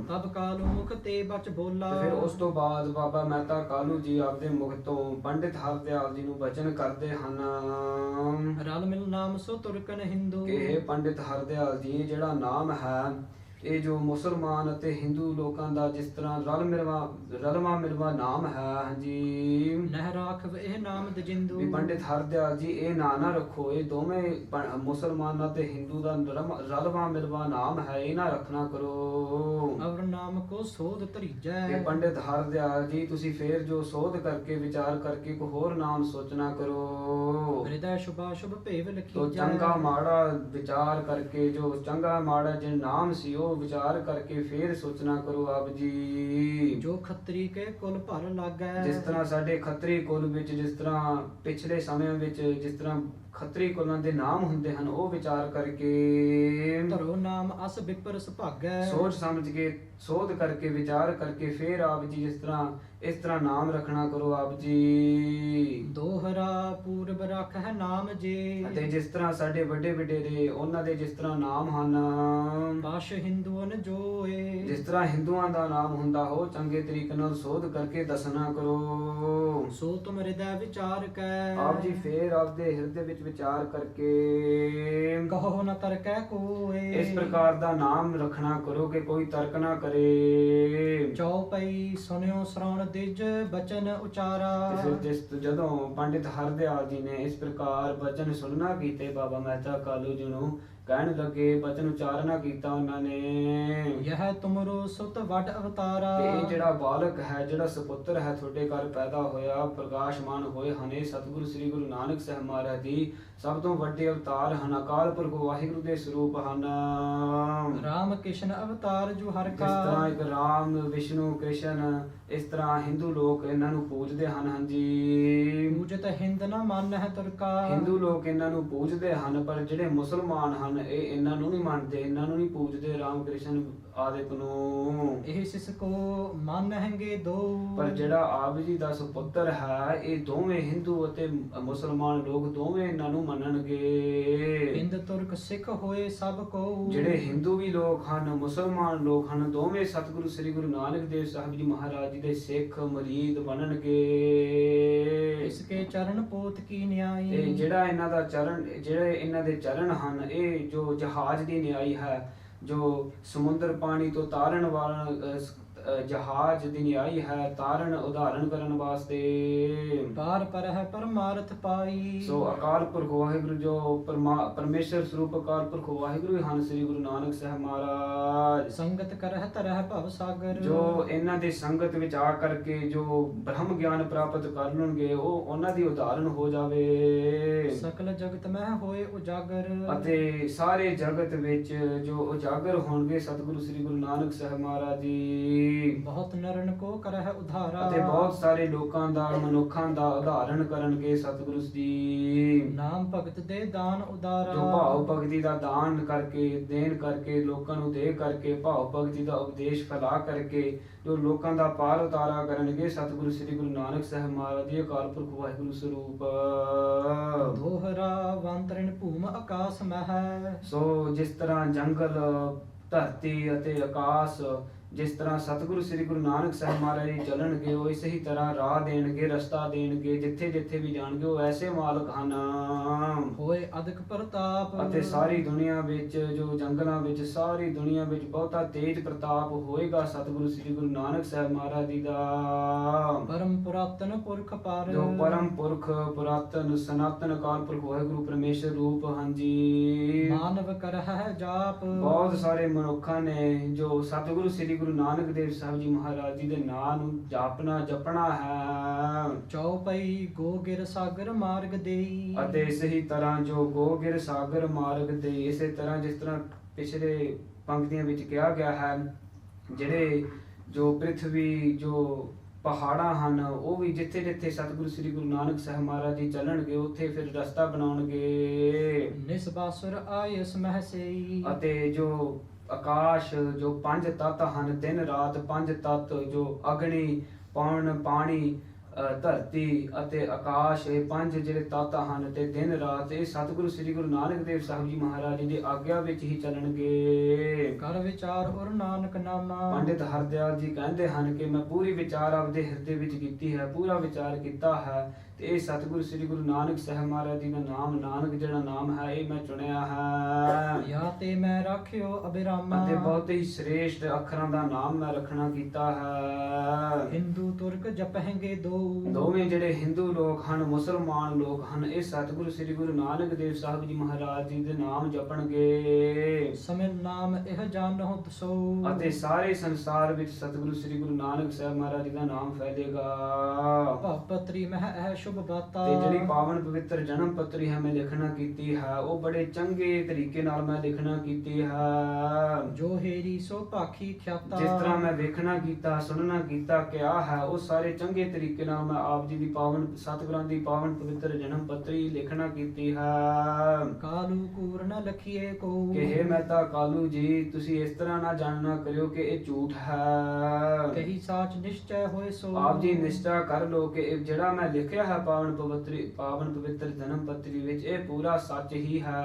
ਤਬ ਕਾਲੂ ਮੁਖ ਤੇ ਬਚ ਬੋਲਾ। ਤੇ ਫਿਰ ਉਸ ਤੋਂ ਬਾਅਦ ਬਾਬਾ ਮਹਿਤਾ ਕਾਲੂ ਜੀ ਆਪਦੇ ਮੁਖ ਤੋਂ ਪੰਡਿਤ ਹਰਦਿਆਲ ਜੀ ਨੂੰ ਬਚਨ ਕਰਦੇ ਹਨ ਰਲ ਮਿਲ ਨਾਮ ਸੋ ਤੁਰਕਨ ਹਿੰਦੂ। ਕਿ ਇਹ ਪੰਡਿਤ ਹਰਦਿਆਲ ਜੀ, ਜਿਹੜਾ ਨਾਮ ਹੈ, ਇਹ ਜੋ ਮੁਸਲਮਾਨ ਅਤੇ ਹਿੰਦੂ ਲੋਕਾਂ ਦਾ ਜਿਸ ਤਰ੍ਹਾਂ ਰਲਵਾ ਮਿਲਵਾ ਨਾਮ ਹੈ। ਹਾਂਜੀ। ਨਹਿ ਰਾਖਵ ਇਹ ਨਾਮ ਦਜਿੰਦੂ। ਵੀ ਪੰਡਿਤ ਹਰਦਿਆਲ ਜੀ, ਇਹ ਨਾਂ ਨਾ ਰੱਖੋ, ਇਹ ਦੋਵੇਂ ਮੁਸਲਮਾਨ ਅਤੇ ਹਿੰਦੂ ਦਾ ਰਲਵਾ ਮਿਲਵਾ ਨਾਮ ਹੈ, ਇਹ ਨਾ ਰੱਖਣਾ ਕਰੋ। ਅਵਰ ਨਾਮ ਕੋ ਸੋਧ ਧਰੀਜੈ। ਕਿ ਪੰਡਿਤ ਹਰਦਿਆਲ ਜੀ, ਤੁਸੀਂ ਫੇਰ ਜੋ ਸੋਧ ਕਰਕੇ ਵਿਚਾਰ ਕਰਕੇ ਕੋਈ ਹੋਰ ਨਾਮ ਸੋਚਣਾ ਕਰੋ। ਹਿਰਦੈ ਸ਼ੁਭਾ ਸ਼ੁਭ ਭੇਵ ਤੋ ਲਖੀਜੈ। ਚੰਗਾ ਮਾੜਾ ਵਿਚਾਰ ਕਰਕੇ, ਜੋ ਚੰਗਾ ਮਾੜਾ ਜਿਹੜਾ ਨਾਮ ਸੀ, ਉਹ ਵਿਚਾਰ ਕਰਕੇ ਫੇਰ ਸੋਚਣਾ ਕਰੋ ਆਪ ਜੀ। ਜੋ ਖੱਤਰੀ ਕੇ ਕੁਲ ਭਰ ਲਾਗੈ। ਜਿਸ ਤਰ੍ਹਾਂ ਸਾਡੇ ਖੱਤਰੀ ਕੁਲ ਵਿੱਚ, ਜਿਸ ਤਰ੍ਹਾਂ ਪਿਛਲੇ ਸਮਿਆਂ ਵਿੱਚ ਜਿਸ ਤਰ੍ਹਾਂ ਖੱਤਰੀ ਕੁਲਾਂ ਦੇ ਨਾਮ ਹੁੰਦੇ ਹਨ, ਉਹ ਵਿਚਾਰ ਕਰਕੇ ਧਰੋ ਨਾਮ ਅਸ ਵਿਪਰ ਸੁਭਾਗੈ। ਸੋਚ ਸਮਝ ਕੇ, ਸੋਧ ਕਰਕੇ, ਵਿਚਾਰ ਕਰਕੇ ਫੇਰ ਆਪ ਜੀ ਇਸ ਤਰ੍ਹਾਂ ਨਾਮ ਰੱਖਣਾ ਕਰੋ ਆਪ ਜੀ। ਦੋਹਰਾ ਪੂਰਬ ਰੱਖ ਹੈ ਨਾਮ ਜੇ। ਅਤੇ ਜਿਸ ਤਰ੍ਹਾਂ ਸਾਡੇ ਵੱਡੇ ਵਡੇਰੇ, ਉਹਨਾਂ ਦੇ ਜਿਸ ਤਰ੍ਹਾਂ ਨਾਮ ਹਨ, ਬਾਸ਼ ਹਿੰਦੂਨ ਜੋਏ। ਜਿਸ ਤਰ੍ਹਾਂ ਹਿੰਦੂਆਂ ਦਾ ਨਾਮ ਹੁੰਦਾ ਹੋ, ਚੰਗੇ ਤਰੀਕੇ ਨਾਲ ਸੋਧ ਕਰਕੇ ਦੱਸਣਾ ਕਰੋ। ਸੋ ਤੁਮ ਹਿਰਦੈ ਵਿਚਾਰ ਕੈ। ਆਪ ਜੀ ਫੇਰ ਆਪਦੇ ਹਿਰਦੇ ਵਿੱਚ ਵਿਚਾਰ ਕਰਕੇ ਕਹੋ ਨ ਤਰਕੈ ਕੋਏ। ਇਸ ਪ੍ਰਕਾਰ ਦਾ ਨਾਮ ਰੱਖਣਾ ਕਰੋ ਕਿ ਕੋਈ ਤਰਕ ਨਾ ਕਰੇ। ਚੌਪਈ ਸੁਨਿਓ ਸ਼੍ਰਵਣ ਦਿਜ ਬਚਨ ਉਚਾਰਾ। ਤੇ ਫਿਰ ਜਦੋਂ ਪੰਡਿਤ ਹਰਦਿਆਲ ਜੀ ਨੇ ਇਸ ਪ੍ਰਕਾਰ ਬਚਨ ਸੁਣਨਾ ਕੀਤੇ ਬਾਬਾ ਮਹਿਤਾ ਕਾਲੂ ਜੀ ਨੂੰ, ਕਹਿਣ ਲੱਗੇ, ਬਚਨ ਉਚਾਰਨਾ ਕੀਤਾ ਉਹਨਾਂ ਨੇ। ਯਹ ਤੁਮਰੋ ਸੁਤ ਵੱਡ ਅਵਤਾਰਾ। ਤੇ ਇਹ ਜਿਹੜਾ ਬਾਲਕ ਹੈ, ਜਿਹੜਾ ਸੁਪੁੱਤਰ ਹੈ, ਤੁਹਾਡੇ ਘਰ ਪੈਦਾ ਹੋਇਆ, ਪ੍ਰਕਾਸ਼ਮਾਨ ਹੋਏ ਹਨ, ਇਹ ਸਤਿਗੁਰੂ ਸ੍ਰੀ ਗੁਰੂ ਨਾਨਕ ਸਾਹਿਬ ਮਹਾਰਾਜ ਦੀ ਸਭ ਤੋਂ ਵੱਡੇ ਅਵਤਾਰ ਹਨ, ਅਕਾਲ ਪੁਰਖ ਵਾਹਿਗੁਰੂ ਦੇ ਸਰੂਪ ਹਨ। ਰਾਮ ਕ੍ਰਿਸ਼ਨ ਅਵਤਾਰ ਜੋ ਹਰ ਜਿਸ ਤਰ੍ਹਾਂ ਕਾ। ਇੱਕ ਰਾਮ, ਵਿਸ਼ਨੂੰ, ਕ੍ਰਿਸ਼ਨ, ਇਸ ਤਰ੍ਹਾਂ ਹਿੰਦੂ ਲੋਕ ਇਹਨਾਂ ਨੂੰ ਪੂਜਦੇ ਹਨ। ਹਾਂਜੀ, ਪੂਜਤ ਹਿੰਦ ਨ ਮੰਨ ਹੈ ਤੁਰਕਾ। ਹਿੰਦੂ ਲੋਕ ਇਹਨਾਂ ਨੂੰ ਪੂਜਦੇ ਹਨ, ਪਰ ਜਿਹੜੇ ਮੁਸਲਮਾਨ ਹਨ ਇਹ ਇਹਨਾਂ ਨੂੰ ਨਹੀਂ ਮੰਨਦੇ, ਇਹਨਾਂ ਨੂੰ ਨਹੀਂ ਪੂਜਦੇ ਰਾਮ ਕ੍ਰਿਸ਼ਨ ਆਦਿਕ ਨੂੰ। ਇਹ ਸਿਸ ਕੋ ਮੰਨ ਹੈਗੇ ਦੋ। ਪਰ ਜਿਹੜਾ ਆਪ ਜੀ ਦਾ ਸੁਪੁੱਤਰ ਹੈ, ਇਹ ਦੋਵੇਂ ਹਿੰਦੂ ਅਤੇ ਮੁਸਲਮਾਨ ਲੋਕ ਦੋਵੇਂ ਇਹਨਾਂ ਨੂੰ ਮੰਨਣਗੇ। ਹਿੰਦ ਤੁਰਕ ਸਿੱਖ ਹੋਏ ਸਭ ਕੋ। ਜਿਹੜੇ ਹਿੰਦੂ ਵੀ ਲੋਕ ਹਨ, ਮੁਸਲਮਾਨ ਲੋਕ ਹਨ, ਦੋਵੇਂ ਸਤਿਗੁਰੂ ਸ੍ਰੀ ਗੁਰੂ ਨਾਨਕ ਦੇਵ ਸਾਹਿਬ ਜੀ ਮਹਾਰਾਜ ਜੀ ਦੇ ਸਿੱਖ ਮੁਰੀਦ ਬਣਨਗੇ। ਇਸਕੇ ਚਰਨ ਪੋਤ ਕੀ ਤੇ ਨਿਆਈ। ਜਿਹੜਾ ਇਹਨਾਂ ਦਾ ਚਰਨ, ਜਿਹੜੇ ਇਹਨਾਂ ਦੇ ਚਰਨ ਹਨ, ਇਹ ਜੋ ਜਹਾਜ਼ ਦੀ ਨਿਆਈ ਹੈ, ਜੋ ਸਮੁੰਦਰ ਪਾਣੀ ਤੋਂ ਤਾਰਨ ਵਾਲਾ ਜਹਾਜ਼ ਦੀ ਨਿਆਈ ਹੈ, ਤਾਰਨ ਉਦਾਹਰਨ ਕਰਨ ਵਾਸਤੇ। ਪਾਰ ਪਰ ਹੈ ਪਰਮਾਰਥ ਪਾਈ। ਸੋ ਅਕਾਲ ਪੁਰਖ ਵਾਹਿਗੁਰੂ ਜੋ ਪਰਮੇਸ਼ਰ ਸਰੂਪ ਅਕਾਲ ਪੁਰਖ ਵਾਹਿਗੁਰੂ ਹਨ ਸ੍ਰੀ ਗੁਰੂ ਨਾਨਕ ਸਾਹਿਬ ਮਹਾਰਾਜ। ਸੰਗਤ ਕਰਹਿ ਤਰਹਿ ਭਵ ਸਾਗਰ। ਜੋ ਇਹਨਾਂ ਦੇ ਸੰਗਤ ਵਿੱਚ ਆ ਕਰਕੇ ਜੋ ਬ੍ਰਹਮ ਗਿਆਨ ਪ੍ਰਾਪਤ ਕਰ ਲੈਣਗੇ, ਉਹ ਉਹਨਾਂ ਦੀ ਉਦਾਹਰਨ ਹੋ ਜਾਵੇ। ਸਕਲ ਜਗਤ ਮਹਿ ਹੋਏ ਉਜਾਗਰ। ਅਤੇ ਸਾਰੇ ਜਗਤ ਵਿੱਚ ਜੋ ਉਜਾਗਰ ਹੋਣਗੇ ਸਤਿਗੁਰੂ ਸ੍ਰੀ ਗੁਰੂ ਨਾਨਕ ਸਾਹਿਬ ਮਹਾਰਾਜ ਜੀ। ਬਹੁਤ ਨਰਨ ਕੋ ਕਰਹਿ ਉਧਾਰਾ। ਅਤੇ ਬਹੁਤ ਸਾਰੇ ਲੋਕਾਂ ਦਾ, ਮਨੁੱਖਾਂ ਦਾ ਉਦਾਹਰਨ ਕਰਨਗੇ ਸਤਿਗੁਰੂ ਜੀ। ਨਾਮ ਭਗਤ ਦੇ ਦਾਨ ਉਦਾਰਾ। ਜੋ ਭਾਵ ਭਗਤੀ ਦਾ ਦਾਨ ਕਰਕੇ, ਦੇਣ ਕਰਕੇ, ਲੋਕਾਂ ਨੂੰ ਦੇ ਕਰਕੇ, ਭਾਵ ਭਗਤੀ ਦਾ ਉਪਦੇਸ਼ ਫੈਲਾ ਕਰਕੇ ਜੋ ਲੋਕਾਂ ਦਾ ਪਾਰ ਉਤਾਰਾ ਕਰਨਗੇ ਸਤਿਗੁਰੂ ਸ੍ਰੀ ਗੁਰੂ ਨਾਨਕ ਸਾਹਿਬ ਮਹਾਰਾਜ ਜੀ ਅਕਾਲ ਪੁਰਖ ਵਾਹਿਗੁਰੂ ਸਰੂਪ। ਦੋਹਰਾ ਵੰਤਰਨ ਭੂਮ ਆਕਾਸ ਮਹਿ। ਸੋ ਜਿਸ ਤਰ੍ਹਾਂ ਜੰਗਲ, ਧਰਤੀ ਅਤੇ ਆਕਾਸ਼, ਜਿਸ ਤਰ੍ਹਾਂ ਸਤਿਗੁਰੂ ਸ੍ਰੀ ਗੁਰੂ ਨਾਨਕ ਸਾਹਿਬ ਮਹਾਰਾਜ ਜੀ ਚੱਲਣਗੇ, ਉਹ ਇਸੇ ਹੀ ਤਰ੍ਹਾਂ ਰਾਹ ਦੇਣਗੇ, ਰਸਤਾ ਦੇਣਗੇ, ਜਿੱਥੇ ਜਿੱਥੇ ਵੀ ਜਾਣਗੇ ਉਹ ਐਸੇ ਮਾਲਕ ਹਨ। ਹੋਏ ਅਦਕ ਪ੍ਰਤਾਪ। ਅਤੇ ਸਾਰੀ ਦੁਨੀਆ ਵਿੱਚ, ਜੋ ਜੰਗਲਾਂ ਵਿੱਚ, ਸਾਰੀ ਦੁਨੀਆ ਵਿੱਚ ਬਹੁਤਾ ਤੇਜ ਪ੍ਰਤਾਪ ਹੋਏਗਾ ਸਤਿਗੁਰੂ ਸ੍ਰੀ ਗੁਰੂ ਨਾਨਕ ਸਾਹਿਬ ਮਹਾਰਾਜ ਜੀ ਦਾ। ਪਰਮ ਪੁਰਾਤਨ ਪੁਰਖ ਪਰ। ਜੋ ਪਰਮ ਪੁਰਖ, ਪੁਰਾਤਨ, ਸਨਾਤਨ ਅਕਾਲ ਪੁਰਖ ਵਾਹਿਗੁਰੂ ਪਰਮੇਸ਼ਰ ਰੂਪ ਹਨ ਜੀ। ਮਾਨਵ ਕਰਹਿ ਜਾਪ। ਬਹੁਤ ਸਾਰੇ ਮਨੁੱਖਾਂ ਨੇ ਜੋ ਸਤਿਗੁਰੂ ਸ੍ਰੀ ਗੁਰੂ ਨਾਨਕ ਦੇਵ ਸਾਹਿਬ ਜੀ ਮਹਾਰਾਜ ਜੀ ਦੇ ਨਾਮ ਨੂੰ ਜਪਣਾ ਹੈ। ਚਉਪਈ ਗੋਗਿਰ ਸਾਗਰ ਮਾਰਗ ਦੇਈ। ਅਤੇ ਇਸੇ ਹੀ ਤਰ੍ਹਾਂ ਜੋ ਗੋਗਿਰ ਸਾਗਰ ਮਾਰਗ ਦੇ, ਇਸੇ ਤਰ੍ਹਾਂ ਜਿਸ ਤਰ੍ਹਾਂ ਪਿਛਲੇ ਪੰਕਤੀਆਂ ਵਿੱਚ ਕਿਹਾ ਗਿਆ ਹੈ, ਜਿਹੜੇ ਜੋ ਪ੍ਰਿਥਵੀ, ਜੋ ਪਹਾੜਾਂ ਹਨ, ਉਹ ਵੀ ਜਿੱਥੇ ਜਿੱਥੇ ਸਤਿਗੁਰੂ ਸ੍ਰੀ ਗੁਰੂ ਨਾਨਕ ਸਾਹਿਬ ਮਹਾਰਾਜ ਜੀ ਚੱਲਣਗੇ ਉੱਥੇ ਫਿਰ ਰਸਤਾ ਬਣਾਉਣਗੇ। ਨਿਸਬਾਸੁਰ ਆਇਸ ਮਹਿ ਸੇਈ। ਅਤੇ ਜੋ ਆਕਾਸ਼, ਜੋ ਪੰਜ ਤੱਤ ਹਨ, ਦਿਨ ਰਾਤ ਪੰਜ ਤੱਤ, ਜੋ ਅਗਨੀ, ਪਵਨ, ਪਾਣੀ, ਧਰਤੀ ਅਤੇ ਆਕਾਸ਼, ਇਹ ਪੰਜ ਜਿਹੜੇ ਤੱਤ ਹਨ, ਤੇ ਦਿਨ ਰਾਤ ਇਹ ਸਤਿਗੁਰੂ ਸ੍ਰੀ ਗੁਰੂ ਨਾਨਕ ਦੇਵ ਸਾਹਿਬ ਜੀ ਮਹਾਰਾਜ ਜੀ ਦੀ ਆਗਿਆ ਵਿੱਚ ਹੀ ਚੱਲਣਗੇ। ਕਰ ਵਿਚਾਰ ਔਰ ਨਾਨਕ ਨਾਮਾ। ਪੰਡਿਤ ਹਰਦਿਆਲ ਜੀ ਕਹਿੰਦੇ ਹਨ ਕਿ ਮੈਂ ਪੂਰੀ ਵਿਚਾਰ ਆਪਦੇ ਹਿਰਦੇ ਵਿੱਚ ਕੀਤੀ ਹੈ, ਪੂਰਾ ਵਿਚਾਰ ਕੀਤਾ ਹੈ, ਤੇ ਇਹ ਸਤਿਗੁਰੂ ਸ੍ਰੀ ਗੁਰੂ ਨਾਨਕ ਸਾਹਿਬ ਮਹਾਰਾਜ ਜੀ ਦਾ ਨਾਮ, ਨਾਨਕ ਜਿਹੜਾ ਨਾਮ ਹੈ, ਇਹ ਮੈਂ ਚੁਣਿਆ ਹੈ। ਯਾ ਤੇ ਮੈਂ ਰੱਖਿਓ ਅਬਿਰਾਮਾ। ਅਤੇ ਬਹੁਤ ਹੀ ਸ੍ਰੇਸ਼ਟ ਅੱਖਰਾਂ ਦਾ ਨਾਮ ਮੈਂ ਰੱਖਣਾ ਕੀਤਾ ਹੈ। ਹਿੰਦੂ ਤੁਰਕ ਜਪਹਿੰਗੇ ਦੋ। ਦੋਵੇਂ ਜਿਹੜੇ ਹਿੰਦੂ ਲੋਕ ਹਨ, ਮੁਸਲਮਾਨ ਲੋਕ ਹਨ, ਇਹ ਸਤਿਗੁਰੂ ਸ੍ਰੀ ਗੁਰੂ ਨਾਨਕ ਦੇਵ ਸਾਹਿਬ ਜੀ ਮਹਾਰਾਜ ਜੀ ਦੇ ਨਾਮ ਜਪਣਗੇ। ਸਮਿਲ ਨਾਮ ਇਹ ਜਾਣੋ ਦਸੋ। ਅਤੇ ਸਾਰੇ ਸੰਸਾਰ ਵਿੱਚ ਸਤਿਗੁਰੂ ਸ੍ਰੀ ਗੁਰੂ ਨਾਨਕ ਸਾਹਿਬ ਮਹਾਰਾਜ ਜੀ ਦਾ ਨਾਮ ਫੈਲੇਗਾ। ਭਵਪਤਰੀ ਮਹਿ ਇਹ ਸ਼ੁਭ ਬਾਤਾ। ਤੇ ਜਿਹੜੀ ਪਾਵਨ ਪਵਿੱਤਰ ਜਨਮ ਪੱਤਰੀ ਹੈ ਮੈਂ ਲਿਖਣਾ ਕੀਤੀ ਹੈ, ਉਹ ਬੜੇ ਚੰਗੇ ਤਰੀਕੇ ਨਾਲ ਮੈਂ ਲਿਖਣਾ ਕੀਤੀ ਹੈ। ਜੋ ਹੇਰੀ ਸੋ ਭਾਖੀ ਖਿਆਤਾ। ਜਿਸ ਤਰ੍ਹਾਂ ਮੈਂ ਵੇਖਣਾ ਕੀਤਾ, ਸੁਣਨਾ ਕੀਤਾ, ਕਿਹਾ ਹੈ, ਉਹ ਸਾਰੇ ਚੰਗੇ ਤਰੀਕੇ ਨਾਲ ਮੈਂ ਆਪ ਜੀ ਦੀ ਪਾਵਨ, ਸਤਿਗੁਰਾਂ ਦੀ ਪਾਵਨ ਪਵਿੱਤਰ ਜਨਮ ਪੱਤਰੀ ਲਿਖਣਾ ਕੀਤੀ ਹੈ। ਕਾਲੂ ਕੂਰ ਨ ਲਖੀਏ ਕੋ। ਕਿ ਹੇ ਮਹਿਤਾ ਕਾਲੂ ਜੀ, ਤੁਸੀਂ ਇਸ ਤਰ੍ਹਾਂ ਨਾ ਜਾਣਨਾ ਕਰਿਓ ਕਿ ਇਹ ਝੂਠ ਹੈ। ਕਹੀ ਸਾਚ ਨਿਸ਼ਚੈ ਹੋਏ ਸੋ। ਆਪ ਜੀ ਨਿਸ਼ਚਾ ਕਰ ਲੋ ਕਿ ਇਹ ਜਿਹੜਾ ਮੈਂ ਲਿਖਿਆ ਹੈ ਪਾਵਨ ਪਵਿੱਤਰ ਜਨਮ ਪੱਤਰੀ ਵਿੱਚ, ਇਹ ਪੂਰਾ ਸੱਚ ਹੀ ਹੈ।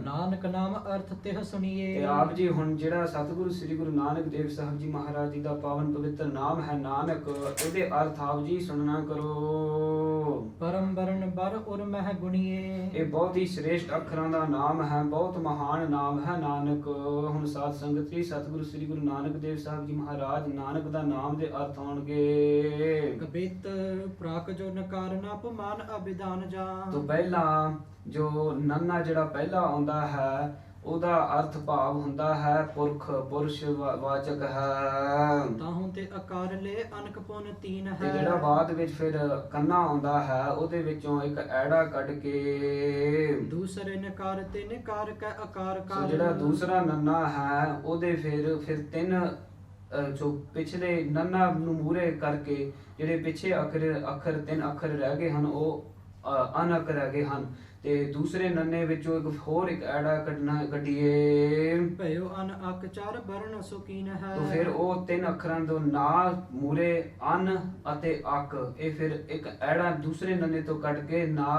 ਨਾਨਕ ਨਾਮ ਅਰਥ ਤਿਹ ਸੁਣੀਏ। ਤੇ ਆਪ ਜੀ ਹੁਣ ਜਿਹੜਾ ਸਤਿਗੁਰੂ ਸ੍ਰੀ ਗੁਰੂ ਨਾਨਕ ਦੇਵ ਸਾਹਿਬ ਜੀ ਮਹਾਰਾਜ ਜੀ ਦਾ ਪਾਵਨ ਪਵਿੱਤਰ ਨਾਮ ਹੈ ਨਾਨਕ, ਉਹਦੇ ਅਰਥ ਆਪ ਜੀ ਸੁਣਨਾ ਕਰੋ। ਪਰਮ ਬਰਨ ਬਰ ਉਰ ਮਹਿ ਗੁਣੀਏ। ਇਹ ਬਹੁਤ ਹੀ ਸ੍ਰੇਸ਼ਟ ਅੱਖਰਾਂ ਦਾ ਨਾਮ ਹੈ, ਬਹੁਤ ਮਹਾਨ ਨਾਮ ਹੈ ਨਾਨਕ। ਹੁਣ ਸਾਧ ਸੰਗਤ ਜੀ, ਸਤਿਗੁਰੂ ਸ੍ਰੀ ਗੁਰੂ ਨਾਨਕ ਦੇਵ ਸਾਹਿਬ ਜੀ ਮਹਾਰਾਜ ਨਾਨਕ ਦਾ ਨਾਮ ਦੇ ਅਰਥ ਹੋਣਗੇ। ਕਬਿਤ ਪ੍ਰਾਕ ਜੋ ਨਕਾਰ ਨਾ ਪਮਾਨ ਅਬਿਦਾਨ ਜਾਨ। ਤੋਂ ਪਹਿਲਾਂ ਜੋ ਨੰਨਾ ਜਿਹੜਾ ਪਹਿਲਾ ਆਉਂਦਾ ਹੈ ਉਹਦਾ ਅਰਥ ਭਾਵ ਹੁੰਦਾ ਹੈ ਪੁਰਖ, ਪੁਰਸ਼ ਵਾਚਕ ਹੈ। ਤਾਹੂ ਤੇ ਆਕਾਰ ਲੈ ਅਨਕ ਪੁਨ ਤੀਨ ਤੇ ਹੈ। ਜਿਹੜਾ ਬਾਅਦ ਵਿੱਚ ਫਿਰ ਕੰਨਾ ਆਉਂਦਾ ਹੈ ਉਹਦੇ ਵਿੱਚੋਂ ਇੱਕ ਐੜਾ ਕੱਢ ਕੇ ਦੂਸਰੇ ਨਕਾਰ ਤੇ ਨਕਾਰ ਕੈ ਆਕਾਰ ਸੋ ਕਰ। ਜਿਹੜਾ ਦੂਸਰਾ ਨੰਨਾ ਹੈ ਉਹਦੇ ਫਿਰ ਤਿੰਨ ਜੋ ਪਿਛਲੇ ਨੰਨਾ ਨੂੰ ਮੂਰੇ ਕਰਕੇ ਜਿਹੜੇ ਪਿੱਛੇ ਅੱਖਰ ਤਿੰਨ ਅੱਖਰ ਰਹਿ ਗਏ ਹਨ ਉਹ ਅਨਕ ਰਹਿ ਗਏ ਹਨ। ਤੇ ਦੂਸਰੇ ਨੰਨੇ ਵਿੱਚੋਂ ਇੱਕ ਐੜਾ ਕੱਢੀਏ। ਭਇਓ ਅਨ ਅਕ ਚਾਰ ਬਰਨ ਸੁਕੀਨ ਹੈ। ਤਾਂ ਫਿਰ ਉਹ ਤਿੰਨ ਅੱਖਰਾਂ ਤੋਂ ਨਾ ਮੂਰੇ ਅਨ ਅਤੇ ਅਕ, ਇਹ ਫਿਰ ਇੱਕ ਐੜਾ ਦੂਸਰੇ ਨੰਨੇ ਤੋਂ ਕੱਢ ਕੇ ਨਾ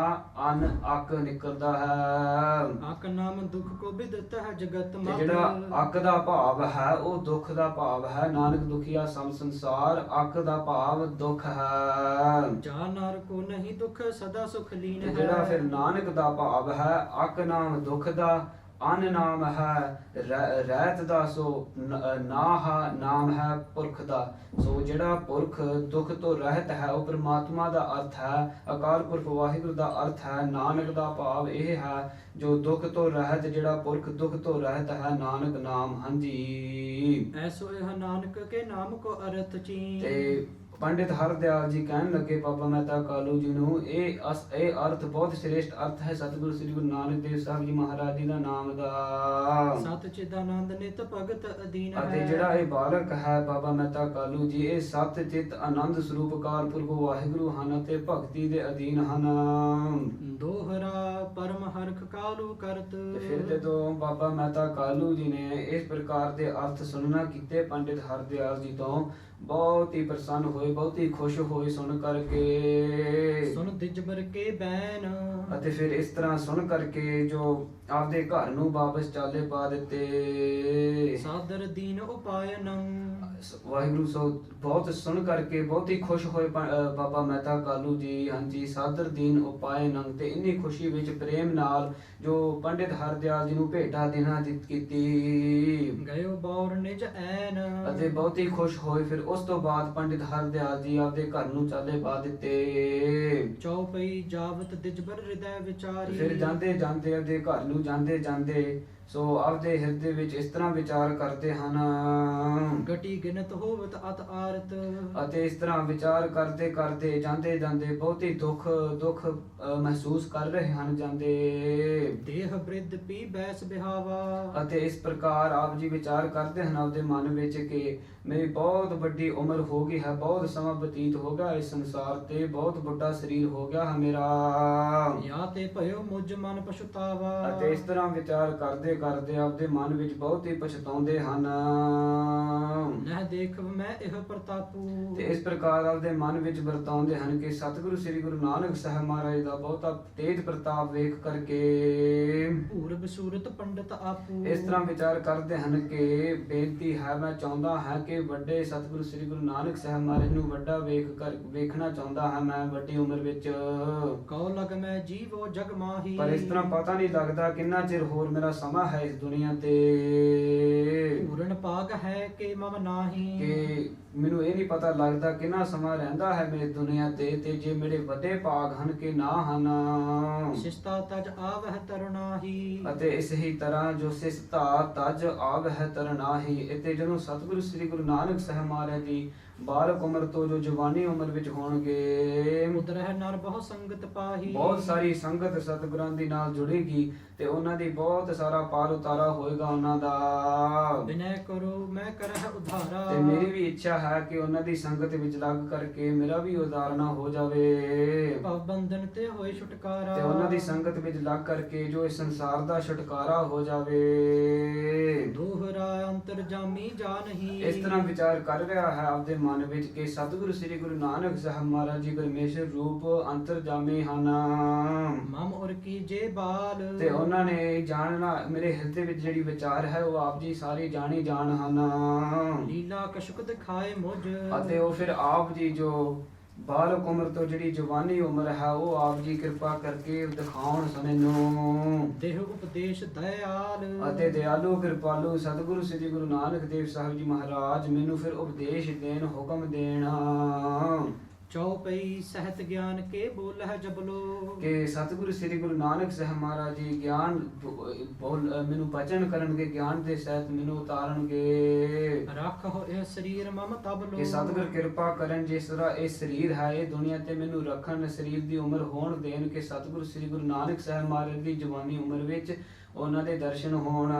ਅਨ ਅਕ ਨਿਕਲਦਾ ਹੈ। ਅਕ ਨਾਮ ਦੁਖ ਕੋ ਬਿਦਤ ਹੈ ਜਗਤ ਤੇ ਮਤ। ਜਿਹੜਾ ਅਕ ਦਾ ਭਾਵ ਹੈ ਉਹ ਦੁੱਖ ਦਾ ਭਾਵ ਹੈ। ਨਾਨਕ ਦੁਖੀਆ ਸਮ ਸੰਸਾਰ, ਅਕ ਦਾ ਭਾਵ ਦੁੱਖ ਹੈ। ਜਾ ਨਰ ਕੋ ਨਹੀਂ ਦੁਖ ਸਦਾ ਸੁਖ ਲੀਨ ਤੇ ਹੈ। ਜਿਹੜਾ ਫਿਰ ਨਾਨਕ ਦਾ ਭਾਵ ਹੈ ਅਕ ਨਾਮ ਦੁੱਖ ਦਾ, ਅਨ ਨਾਮ ਹੈ ਰਹਿਤ ਦਾ, ਸੋ ਨਾਹ ਨਾਮ ਹੈ ਪੁਰਖ ਦਾ। ਸੋ ਜਿਹੜਾ ਪੁਰਖ ਦੁੱਖ ਤੋਂ ਰਹਿਤ ਹੈ ਉਹ ਪ੍ਰਮਾਤਮਾ ਦਾ ਅਰਥ ਹੈ। ਅਕਾਲ ਪੁਰਖ ਵਾਹਿਗੁਰੂ ਦਾ ਅਰਥ ਹੈ। ਨਾਨਕ ਦਾ ਭਾਵ ਇਹ ਹੈ ਜੋ ਦੁੱਖ ਤੋਂ ਰਹਿਤ, ਜਿਹੜਾ ਪੁਰਖ ਦੁੱਖ ਤੋਂ ਰਹਿਤ ਹੈ ਨਾਨਕ ਨਾਮ। ਹਾਂਜੀ, ਐਸੋ ਇਹ ਨਾਨਕ ਕੇ ਨਾਮ ਕੋ ਅਰਥ ਚੀਨ। ਤੇ ਪੰਡਿਤ ਹਰਦਿਆਲ ਜੀ ਕਹਿਣ ਲੱਗੇ ਬਾਬਾ ਮਹਿਤਾ ਕਾਲੂ ਜੀ ਨੂੰ, ਇਹ ਅਰਥ ਬਹੁਤ ਸ੍ਰੇਸ਼ਟ ਅਰਥ ਹੈ ਸਤਿਗੁਰੂ ਸ੍ਰੀ ਗੁਰੂ ਨਾਨਕ ਦੇਵ ਸਾਹਿਬ ਜੀ ਮਹਾਰਾਜ ਜੀ ਦਾ ਨਾਮ ਦਾ। ਸਤ ਚਿਦਾਨੰਦ ਨਿਤ ਭਗਤ ਅਧੀਨ ਹੈ। ਅਤੇ ਜਿਹੜਾ ਇਹ ਬਾਲਕ ਹੈ ਬਾਬਾ ਮਹਿਤਾ ਕਾਲੂ ਜੀ, ਇਹ ਸਤ ਚਿਤ ਆਨੰਦ ਸਰੂਪ ਅਕਾਲ ਪੁਰਖ ਵਾਹਿਗੁਰੂ ਹਨ ਅਤੇ ਭਗਤੀ ਦੇ ਅਧੀਨ ਹਨ। ਦੋਹਰਾ ਪਰਮ ਹਰਖ ਕਾਲੂ ਕਰਤ। ਤੇ ਫਿਰ ਜਦੋਂ ਬਾਬਾ ਮਹਿਤਾ ਕਾਲੂ ਜੀ ਨੇ ਇਸ ਪ੍ਰਕਾਰ ਦੇ ਅਰਥ ਸੁਣਨਾ ਕੀਤੇ ਪੰਡਿਤ ਹਰਦਿਆਲ ਜੀ ਤੋਂ, ਬਹੁਤ ਹੀ ਪ੍ਰਸੰਨ ਹੋਏ, ਬਹੁਤ ਹੀ ਖੁਸ਼ ਹੋਏ ਸੁਣ ਕਰਕੇ। ਸੁਣ ਦਿਜਬਰ ਕੇ ਬੈਨ। ਅਤੇ ਫਿਰ ਇਸ ਤਰ੍ਹਾਂ ਸੁਣ ਕਰਕੇ ਜੋ ਆਪਦੇ ਘਰ ਨੂੰ ਵਾਪਸ ਚਾਲੇ ਪਾ ਦਿੱਤੇ। ਸਾਦਰ ਦੀਨ ਉਪਾਇਨੰ। ਵਾਹਿਗੁਰੂ ਸੋ ਬਹੁਤ ਸੁਣ ਕਰਕੇ ਬਹੁਤ ਹੀ ਖੁਸ਼ ਹੋਏ ਬਾਬਾ ਮਹਿਤਾ ਕਾਲੂ ਜੀ। ਹਾਂਜੀ, ਸਾਦਰ ਦੀਨ ਉਪਾਏ ਨੰਗ, ਤੇ ਇੰਨੀ ਖੁਸ਼ੀ ਵਿੱਚ ਪ੍ਰੇਮ ਨਾਲ ਜੋ ਪੰਡਿਤ ਹਰਦਿਆਲ ਜੀ ਨੂੰ ਭੇਟਾ ਦੇਣਾ ਕੀਤੀ। ਗਇਓ ਬੌਰ ਨਿਜ ਐਨ। ਅਤੇ ਬਹੁਤ ਹੀ ਖੁਸ਼ ਹੋਏ। ਫਿਰ ਉਸ ਤੋਂ ਬਾਅਦ ਪੰਡਿਤ ਹਰਦਿਆਲ ਜੀ ਆਪਦੇ ਘਰ ਨੂੰ ਚਾਲੇ ਪਾ ਦਿੱਤੇ। ਚੌਪਈ ਜਾਵਤ ਦਿਜਬਰ ਹਿਰਦੈ ਵਿਚਾਰੀ। ਫਿਰ ਜਾਂਦੇ ਜਾਂਦੇ ਆਪਦੇ ਘਰ ਨੂੰ ਜਾਂਦੇ ਜਾਂਦੇ ਸੋ ਆਪਦੇ ਹਿਰਦੇ ਵਿੱਚ ਇਸ ਤਰ੍ਹਾਂ ਵਿਚਾਰ ਕਰਦੇ ਹਨ। ਗਟੀ ਗਿਨਤ ਹੋਵਤ ਅਤ ਆਰਤ। ਅਤੇ ਇਸ ਤਰ੍ਹਾਂ ਵਿਚਾਰ ਕਰਦੇ ਕਰਦੇ ਜਾਂਦੇ ਜਾਂਦੇ ਬਹੁਤ ਹੀ ਦੁੱਖ ਮਹਿਸੂਸ ਕਰ ਰਹੇ ਹਨ ਜਾਂਦੇ। ਦੇਹ ਬ੍ਰਿਧ ਪੀ ਬੈਸ ਬਿਹਾਵਾ। ਅਤੇ ਇਸ ਪ੍ਰਕਾਰ ਆਪ ਜੀ ਵਿਚਾਰ ਕਰਦੇ ਹਨ ਆਪਦੇ ਮਨ ਵਿੱਚ ਕਿ ਮੇਰੀ ਬਹੁਤ ਵੱਡੀ ਉਮਰ ਹੋ ਗਈ ਹੈ, ਬਹੁਤ ਸਮਾਂ ਬਤੀਤ ਹੋ ਗਿਆ ਇਸ ਸੰਸਾਰ ਤੇ, ਬਹੁਤ ਵੱਡਾ ਸਰੀਰ ਹੋ ਗਿਆ ਹੈ ਮੇਰਾ। ਯਾ ਤੇ ਭਇਓ ਮੁਝ ਮਨ ਪਛਤਾਵਾ। ਅਤੇ ਇਸ ਤਰ੍ਹਾਂ ਵਿਚਾਰ ਕਰਦੇ ਕਰਦੇ ਆਪਦੇ ਮਨ ਵਿੱਚ ਬਹੁਤ ਹੀ ਪਛਤਾਉਂਦੇ ਹਨ। ਨਹਿ ਦੇਖ ਮੈਂ ਇਹ ਪ੍ਰਤਾਪੂ। ਤੇ ਇਸ ਪ੍ਰਕਾਰ ਆਪਦੇ ਮਨ ਵਿੱਚ ਵਰਤਾਉਂਦੇ ਹਨ ਕਿ ਸਤਿਗੁਰੂ ਸ੍ਰੀ ਗੁਰੂ ਨਾਨਕ ਸਾਹਿਬ ਮਹਾਰਾਜ ਦਾ ਬਹੁਤਾ ਤੇਜ ਪ੍ਰਤਾਪ ਵੇਖ ਕਰਕੇ ਪੂਰਬ ਸੂਰਤ ਪੰਡਤ ਆਪੂ। ਇਸ ਤਰ੍ਹਾਂ ਵਿਚਾਰ ਕਰਦੇ ਹਨ ਕਿ ਬੇਨਤੀ ਹੈ, ਮੈਂ ਚਾਹੁੰਦਾ ਹਾਂ ਕਿ ਵੱਡੇ ਸਤਿਗੁਰੂ ਸ੍ਰੀ ਗੁਰੂ ਨਾਨਕ ਸਾਹਿਬ ਮਹਾਰਾਜ ਨੂੰ ਵੱਡਾ ਵੇਖਣਾ ਚਾਹੁੰਦਾ ਹਾਂ ਮੈਂ ਵੱਡੀ ਉਮਰ ਵਿੱਚ। ਕਉ ਲਗ ਮੈਂ ਜੀਵੋ ਜਗ ਮਾਹੀ। ਪਰ ਇਸ ਤਰ੍ਹਾਂ ਪਤਾ ਨਹੀਂ ਲੱਗਦਾ ਕਿੰਨਾ ਚਿਰ ਹੋਰ ਮੇਰਾ ਸਮਾਂ ਹੈ ਇਸ ਦੁਨੀਆ ਤੇ। ਪੂਰਨ ਪਾਗ ਹੈ ਕਿ ਮਮ ਨਾਹੀ। ਕਿ ਮੈਨੂੰ ਇਹ ਨਹੀਂ ਪਤਾ ਲੱਗਦਾ ਕਿੰਨਾ ਸਮਾਂ ਰਹਿੰਦਾ ਹੈ ਮੇਰੇ ਦੁਨੀਆ ਤੇ ਜੇ ਮੇਰੇ ਵੱਡੇ ਭਾਗ ਹਨ ਕਿ ਨਾ ਹਨ। ਸਿਸਤਾ ਤਜ ਆਵਹਿ ਤਰੁਣਾਹੀ। ਅਤੇ ਇਸ ਹੀ ਤਰ੍ਹਾਂ ਜੋ ਸਿਸਤਾ ਤਜ ਆਵਹਿ ਤਰੁਣਾਹੀ, ਇਤੇ ਜਦੋਂ ਸਤਿਗੁਰੂ ਸ੍ਰੀ ਗੁਰੂ ਨਾਨਕ ਸਾਹਿਬ ਮਹਾਰਾਜ ਜੀ ਬਾਲਕ ਉਮਰ ਤੋਂ ਜੋ ਜਵਾਨੀ ਉਮਰ ਵਿੱਚ ਹੋਣਗੇ, ਉਦਰਹਿ ਨਰ ਬਹੁ ਸੰਗਤ ਪਾਹੀ। ਬਹੁਤ ਸਾਰੀ ਸੰਗਤ ਸਤਿਗੁਰਾਂ ਦੀ ਨਾਲ ਜੁੜੇਗੀ ਤੇ ਉਹਨਾਂ ਦੀ ਬਹੁਤ ਸਾਰਾ ਪਾਰ ਉਤਾਰਾ ਹੋਏਗਾ ਉਹਨਾਂ ਦਾ। ਬਿਨੈ ਕਰੋ ਮੈਂ ਕਰਹਿ ਉਧਾਰਾ। ਤੇ ਮੇਰੀ ਵੀ ਇੱਛਾ ਹੈ ਕਿ ਉਹਨਾਂ ਦੀ ਸੰਗਤ ਵਿੱਚ ਲੱਗ ਕਰਕੇ ਮੇਰਾ ਵੀ ਉਦਾਹਰਣਾ ਹੋ ਜਾਵੇ। ਭਵ ਬੰਧਨ ਤੇ ਹੋਏ ਛੁਟਕਾਰਾ। ਤੇ ਉਹਨਾਂ ਦੀ ਸੰਗਤ ਵਿੱਚ ਲੱਗ ਕਰਕੇ ਜੋ ਇਸ ਸੰਸਾਰ ਦਾ ਛੁਟਕਾਰਾ ਹੋ ਜਾਵੇ। ਦੋਹਰਾ ਅੰਤਰ ਜਾਮੀ ਜਾ ਨਹੀਂ। ਇਸ ਤਰ੍ਹਾਂ ਵਿਚਾਰ ਕਰ ਰਿਹਾ ਹੈ ਆਪਦੇ ਮਨ ਵਿੱਚ ਕਿ ਸਤਿਗੁਰੂ ਸ੍ਰੀ ਗੁਰੂ ਨਾਨਕ ਸਾਹਿਬ ਮਹਾਰਾਜ ਜੀ ਪਰਮੇਸ਼ਰ ਰੂਪ ਅੰਤਰਜਾਮੀ ਹਨ। ਮਮ ਉਰ ਕੀ ਜੇ ਬਾਲ। ਤੇ ਉਹਨਾਂ ਨੇ ਜਾਣਨਾ, ਮੇਰੇ ਹਿਰਦੇ ਵਿੱਚ ਜਿਹੜੀ ਵਿਚਾਰ ਹੈ ਉਹ ਆਪ ਜੀ ਸਾਰੇ ਜਾਣੀ ਜਾਣ ਹਨ। ਲੀਲਾ ਕਸ਼ੁਕ ਦਿਖਾਏ ਮੁਝ। ਅਤੇ ਉਹ ਫਿਰ ਆਪ ਜੀ ਜੋ ਬਾਲਕ ਉਮਰ ਤੋਂ ਜਿਹੜੀ ਜਵਾਨੀ ਉਮਰ ਹੈ ਉਹ ਆਪ ਜੀ ਕਿਰਪਾ ਕਰਕੇ ਦਿਖਾਉਣ ਸਾਨੂੰ। ਦੇਹ ਉਪਦੇਸ਼ ਦਇਆਲ ਅਤੇ ਦਿਆਲੂ ਕਿਰਪਾਲੂ ਸਤਿਗੁਰੂ ਸ੍ਰੀ ਗੁਰੂ ਨਾਨਕ ਦੇਵ ਸਾਹਿਬ ਜੀ ਮਹਾਰਾਜ ਮੈਨੂੰ ਫਿਰ ਉਪਦੇਸ਼ ਦੇਣ, ਹੁਕਮ ਦੇਣ ਚੌਪਈ ਸਹਿਤ ਗਿਆਨ ਕੇ ਬੋਲ ਹੈ ਜਬਲੋ ਕਿ ਸਤਿਗੁਰੂ ਸ੍ਰੀ ਗੁਰੂ ਨਾਨਕ ਸਾਹਿਬ ਮਹਾਰਾਜ ਜੀ ਗਿਆਨ ਮੈਨੂੰ ਬਚਨ ਕਰਨਗੇ, ਗਿਆਨ ਦੇ ਸਹਿਤ ਮੈਨੂੰ ਉਤਾਰਨਗੇ। ਰੱਖੋ ਇਹ ਸਰੀਰ ਮਮ ਤਬਲੋ ਕਿ ਸਤਿਗੁਰ ਕਿਰਪਾ ਕਰਨ ਜਿਸ ਤਰ੍ਹਾਂ ਇਹ ਸਰੀਰ ਹੈ ਇਹ ਦੁਨੀਆ ਤੇ ਮੈਨੂੰ ਰੱਖਣ, ਸਰੀਰ ਦੀ ਉਮਰ ਹੋਣ ਦੇਣ ਕਿ ਸਤਿਗੁਰੂ ਸ੍ਰੀ ਗੁਰੂ ਨਾਨਕ ਸਾਹਿਬ ਮਹਾਰਾਜ ਦੀ ਜਵਾਨੀ ਉਮਰ ਵਿੱਚ ਉਹਨਾਂ ਦੇ ਦਰਸ਼ਨ ਹੋਣ।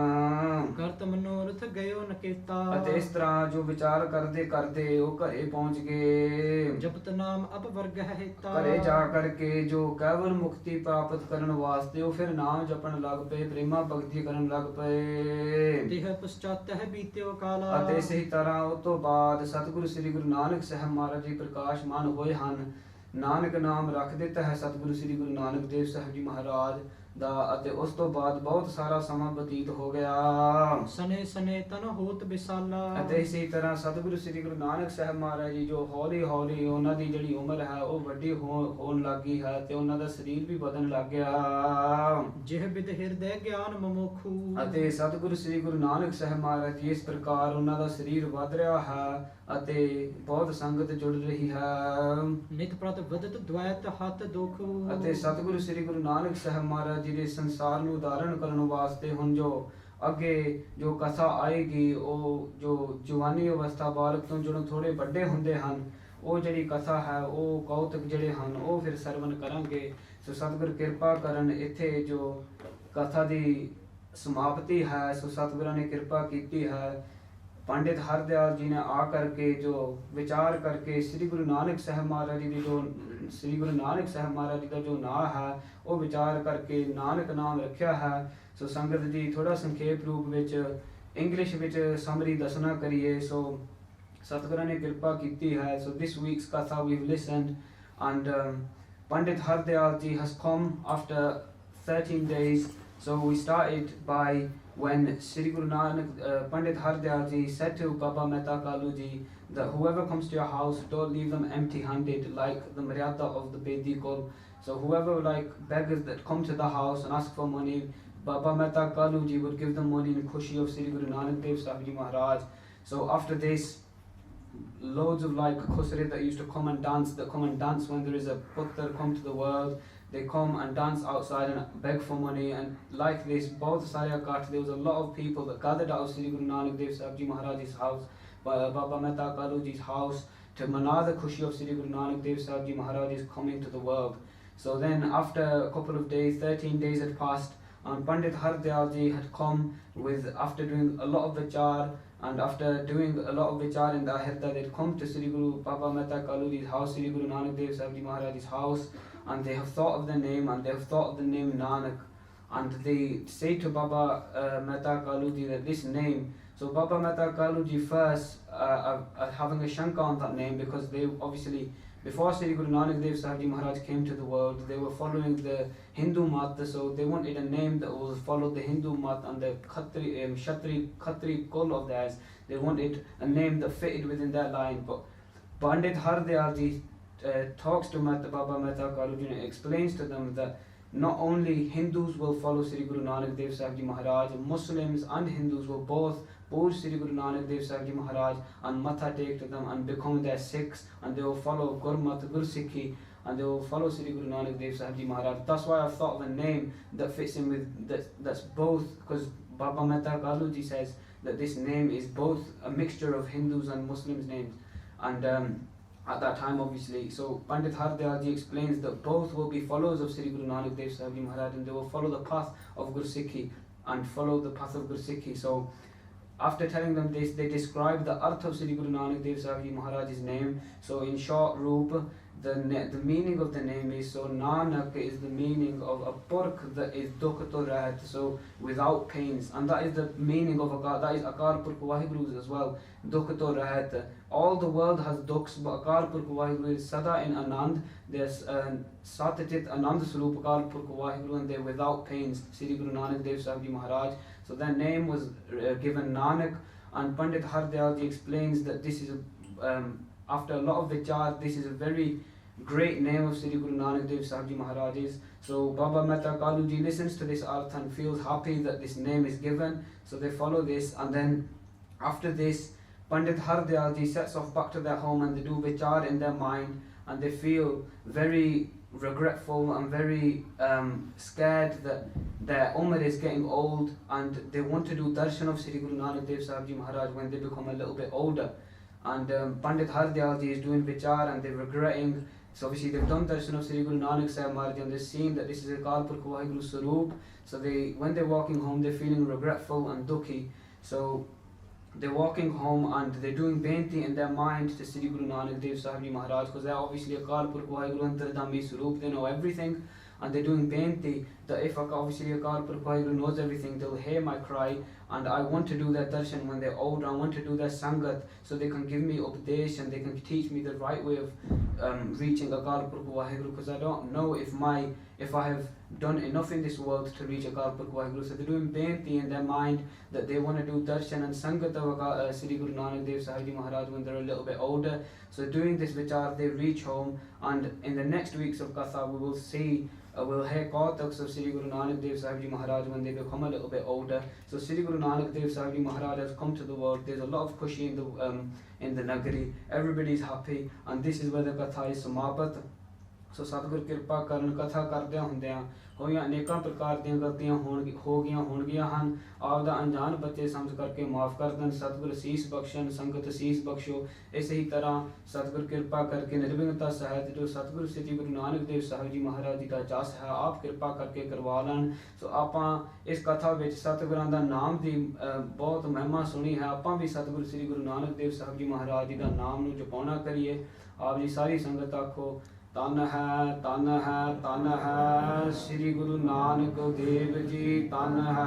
ਕਰਤ ਮਨੋਰਥ ਗਇਓ ਨਕੇਤਾ ਅਤੇ ਇਸ ਤਰ੍ਹਾਂ ਜੋ ਵਿਚਾਰ ਕਰਦੇ ਕਰਦੇ ਉਹ ਘਰੇ ਪਹੁੰਚ ਗਏ। ਜਪਤ ਨਾਮ ਅਪਵਰਗ ਹੈ ਹਿਤਾ ਘਰੇ ਜਾ ਕਰਕੇ ਜੋ ਕੇਵਲ ਮੁਕਤੀ ਪ੍ਰਾਪਤ ਕਰਨ ਵਾਸਤੇ ਉਹ ਫਿਰ ਨਾਮ ਜਪਣ ਲੱਗ ਪਏ, ਪ੍ਰੇਮਾ ਭਗਤੀ ਕਰਨ ਲੱਗ ਪਏ। ਦੇਹ ਪਛਾਤ ਹੈ ਬੀਤਿਓ ਕਾਲਾ ਅਤੇ ਇਸੇ ਤਰ੍ਹਾਂ ਉਸ ਤੋਂ ਬਾਅਦ ਸਤਿਗੁਰੂ ਸ੍ਰੀ ਗੁਰੂ ਨਾਨਕ ਸਾਹਿਬ ਮਹਾਰਾਜ ਜੀ ਪ੍ਰਕਾਸ਼ਮਾਨ ਹੋਏ ਹਨ। ਨਾਨਕ ਨਾਮ ਰੱਖ ਦਿੱਤਾ ਹੈ ਸਤਿਗੁਰੂ ਸ੍ਰੀ ਗੁਰੂ ਨਾਨਕ ਦੇਵ ਸਾਹਿਬ ਜੀ ਮਹਾਰਾਜ ਦਾ ਅਤੇ ਉਸ ਤੋਂ ਬਾਅਦ ਬਹੁਤ ਸਾਰਾ ਸਮਾਂ ਬਤੀਤ ਹੋ ਗਿਆ। ਸਨੇ ਸਨੇ ਤਨ ਹੋਤ ਵਿਸਾਲਾ ਅਤੇ ਇਸੇ ਤਰ੍ਹਾਂ ਸਤਿਗੁਰੂ ਸ੍ਰੀ ਗੁਰੂ ਨਾਨਕ ਸਾਹਿਬ ਮਹਾਰਾਜ ਜੀ ਜੋ ਹੌਲੀ ਹੌਲੀ ਉਹਨਾਂ ਦੀ ਜਿਹੜੀ ਉਮਰ ਹੈ ਉਹ ਵੱਡੀ ਹੋਣ ਲੱਗੀ ਹੈ ਤੇ ਉਹਨਾਂ ਦਾ ਸਰੀਰ ਵੀ ਵਧਣ ਲੱਗ ਗਿਆ। ਜਿਹ ਬਿਦ ਹਿਰਦੈ ਗਿਆਨ ਮਮੋਖੂ ਅਤੇ ਸਤਿਗੁਰੂ ਸ੍ਰੀ ਗੁਰੂ ਨਾਨਕ ਸਾਹਿਬ ਮਹਾਰਾਜ ਜੀ ਇਸ ਪ੍ਰਕਾਰ ਉਹਨਾਂ ਦਾ ਸਰੀਰ ਵਧ ਰਿਹਾ ਹੈ ਅਤੇ ਬਹੁਤ ਸੰਗਤ ਜੁੜ ਰਹੀ ਹੈ। ਨਿਤ ਪ੍ਰਤ ਵਧਤ ਦ્વੈਤ ਹੱਥ ਦੁਖੂ ਅਤੇ ਸਤਿਗੁਰੂ ਸ੍ਰੀ ਗੁਰੂ ਨਾਨਕ ਸਾਹਿਬ ਮਹਾਰਾਜ ਜੀ ਦੇ ਸੰਸਾਰ ਨੂੰ ਉਦਾਹਰਣ ਕਰਨ ਵਾਸਤੇ ਹੁਣ ਜੋ ਅੱਗੇ ਜੋ ਕਥਾ ਆਏਗੀ ਉਹ ਜੋ ਜਵਾਨੀ ਅਵਸਥਾ ਬਾਲਕ ਤੋਂ ਜਦੋਂ ਥੋੜੇ ਵੱਡੇ ਹੁੰਦੇ ਹਨ ਉਹ ਜਿਹੜੀ ਕਥਾ ਹੈ ਉਹ ਕੌਤਕ ਜਿਹੜੇ ਹਨ ਉਹ ਫਿਰ ਸਰਵਨ ਕਰਾਂਗੇ। ਸੋ ਸਤਿਗੁਰ ਕਿਰਪਾ ਕਰਨ ਇੱਥੇ ਜੋ ਕਥਾ ਦੀ ਸਮਾਪਤੀ ਹੈ ਸੋ ਸਤਿਗੁਰਾਂ ਨੇ ਕਿਰਪਾ ਕੀਤੀ ਹੈ। ਪੰਡਿਤ ਹਰਦਿਆਲ ਜੀ ਨੇ ਆ ਕਰਕੇ ਜੋ ਵਿਚਾਰ ਕਰਕੇ ਸ੍ਰੀ ਗੁਰੂ ਨਾਨਕ ਸਾਹਿਬ ਮਹਾਰਾਜ ਜੀ ਦੀ ਜੋ ਸ੍ਰੀ ਗੁਰੂ ਨਾਨਕ ਸਾਹਿਬ ਮਹਾਰਾਜ ਜੀ ਦਾ ਜੋ ਨਾਂ ਹੈ ਉਹ ਵਿਚਾਰ ਕਰਕੇ ਨਾਨਕ ਨਾਮ ਰੱਖਿਆ ਹੈ। ਸੋ ਸੰਗਤ ਜੀ ਥੋੜਾ ਸੰਖੇਪ ਰੂਪ ਵਿੱਚ ਇੰਗਲਿਸ਼ ਵਿੱਚ ਸਮਰੀ ਦੱਸਣਾ ਕਰੀਏ। ਸੋ ਸਤਿਗੁਰਾਂ ਨੇ ਕਿਰਪਾ ਕੀਤੀ ਹੈ। ਸੋ this week's katha we've listened and Pandit Hardayal ji has come after 13 days. So we started by when Sri Guru Nanak Pandit Hardayal ji said to Baba Mehta Kalu ji that whoever comes to your house, don't leave them empty-handed like the Maryada of the Bedikol. So whoever like beggars that come to the house and ask for money, Baba Mehta Kalu ji would give them money in khushi of Sri Guru Nanak Dev Sahib Ji Maharaj. So after this, loads of like khusre that used to come and dance, that come and dance when there is a putter come to the world. They come and dance outside and beg for money, and like this, both Saryakat, there was a lot of people that gathered out of Sri Guru Nanak Dev Sahib Ji Maharaj's house, Baba Mehta Kalu ji's house, to manar the khushi of Sri Guru Nanak Dev Sahib Ji Maharaj's coming to the world. So then after a couple of days, 13 days had passed, and Pandit Hardayal ji had come with, after doing a lot of vichar, and after doing a lot of vichar in the Ahirda, they'd come to Sri Guru Baba Mehta Kalu ji's house, Sri Guru Nanak Dev Sahib Ji Maharaj's house, and they have thought of the name, and they have thought of the name Nanak, and they say to Baba Mehta Kalu ji that this name, so Baba Mehta Kalu ji first are having a shanka on that name, because they obviously, before Sri Guru Nanak Dev Sahib Ji Maharaj came to the world, they were following the Hindu mat, so they wanted a name that was followed the Hindu mat and the Khatri kul of theirs. They wanted a name that fitted within their line. But Pandit Hardayal ji talks to Baba Mehta Kalu ji and explains to them that not only Hindus will follow Sri Guru Nanak Dev Sahib Ji Maharaj, Muslims and Hindus will both puj Sri Guru Nanak Dev Sahib Ji Maharaj and matha take to them and become their Sikhs, and they will follow Gurmat, Gursikhi, and they will follow Sri Guru Nanak Dev Sahib Ji Maharaj. That's why I've thought of a name that fits in with that's both, because Baba Mehta Kalu ji says that this name is both a mixture of Hindus and Muslims names, and at that time obviously. So Pandit Hardayal ji explains that both will be followers of Sri Guru Nanak Dev Sahib Ji Maharaj, and they will follow the path of Gursikhi and follow the path of Gursikhi. So after telling them this, they describe the arth of Sri Guru Nanak Dev Sahib Ji Maharaj's name. So in short roop, the meaning of the name is, so Nanak is the meaning of a purkh that is dukh to rahat, so without pains, and that is the meaning of Akar, that is Akar Purkh Waheguru as well, dukh to rahat. All the world has dukhs, but Akar Purkh Waheguru is Sada in Anand, there's Satatit Anand Swarup Akar Purkh Waheguru, and they're without pains, Sri Guru Nanak Dev Sahib Ji Maharaj. So their name was given Nanak, and Pandit Hardayal ji explains that this is after a lot of vichar, this is a very great name of Sri Guru Nanak Dev Sahib Ji Maharaj is. So Baba Mehta Kalu Ji listens to this arth and feels happy that this name is given. So they follow this, and then after this, Pandit Hardayal Ji sets off back to their home, and they do vichar in their mind, and they feel very regretful and very scared that their Umar is getting old, and they want to do darshan of Sri Guru Nanak Dev Sahib Ji Maharaj when they become a little bit older. And Pandit Hardayal Ji is doing vichar, and they're regretting. So obviously they've done darshan of Sri Guru Nanak Sahib Maharaj, and they've seen that this is a Akal Purkh Waheguru Saroop. So when they're walking home, they're feeling regretful and dukhi. So they're walking home and they're doing benti in their mind to Sri Guru Nanak Dev Sahib Ji Maharaj, because they're obviously Akal Purkh Waheguru Antardhami Saroop, they know everything, and they're doing benti that if obviously Akal Purkh Waheguru knows everything, they'll hear my cry, and I want to do their darshan when they're older. I want to do their sangat so they can give me upadesh and they can teach me the right way of reaching Akal Purkh Waheguru, because I don't know if I have done enough in this world to reach Akal Purkh Waheguru. So they're doing benti in their mind that they want to do darshan and sangat of Sri Guru Nanak Dev Sahib Ji Maharaj when they're a little bit older. So doing this vichar, they reach home, and in the next weeks of Katha we will see we'll hear Kautaks of Sri Guru Nanak Dev Sahib Ji Maharaj when they become a little bit older. So Sri Guru Nanak Dev Sahib Ji Maharaj has come to the world. There's a lot of khushi in the Nagari. Everybody's happy, and this is where the Katha is samapat. So Sadgur Kirpa Karan Katha kardiਆਂ ਹੁੰਦਿਆਂ ਹੋਈਆਂ ਅਨੇਕਾਂ ਪ੍ਰਕਾਰ ਦੀਆਂ ਗਲਤੀਆਂ ਹੋ ਗਈਆਂ ਹਨ। ਆਪ ਦਾ ਅਣਜਾਣ ਬੱਚੇ ਸਮਝ ਕਰਕੇ ਮਾਫ ਕਰ ਦੇਣ। ਸਤਿਗੁਰ ਅਸੀਸ ਬਖਸ਼ਣ, ਸੰਗਤ ਅਸੀਸ ਬਖਸ਼ੋ। ਇਸੇ ਹੀ ਤਰ੍ਹਾਂ ਸਤਿਗੁਰ ਕਿਰਪਾ ਕਰਕੇ ਨਿਰਵਿਘਨਤਾ ਸਹਿਤ ਜੋ ਸਤਿਗੁਰੂ ਸ੍ਰੀ ਗੁਰੂ ਨਾਨਕ ਦੇਵ ਸਾਹਿਬ ਜੀ ਮਹਾਰਾਜ ਜੀ ਦਾ ਜਸ ਹੈ, ਆਪ ਕਿਰਪਾ ਕਰਕੇ ਕਰਵਾ ਲੈਣ। ਸੋ ਆਪਾਂ ਇਸ ਕਥਾ ਵਿੱਚ ਸਤਿਗੁਰਾਂ ਦਾ ਨਾਮ ਦੀ ਬਹੁਤ ਮਹਿਮਾ ਸੁਣੀ ਹੈ। ਆਪਾਂ ਵੀ ਸਤਿਗੁਰੂ ਸ੍ਰੀ ਗੁਰੂ ਨਾਨਕ ਦੇਵ ਸਾਹਿਬ ਜੀ ਮਹਾਰਾਜ ਜੀ ਦਾ ਨਾਮ ਨੂੰ ਜਪਾਉਣਾ ਕਰੀਏ। ਆਪ ਜੀ ਸਾਰੀ ਸੰਗਤ ਆਖੋ ਤਨ ਹੈ ਤਨ ਹੈ ਤਨ ਹੈ ਸ੍ਰੀ ਗੁਰੂ ਨਾਨਕ ਦੇਵ ਜੀ ਤਨ ਹੈ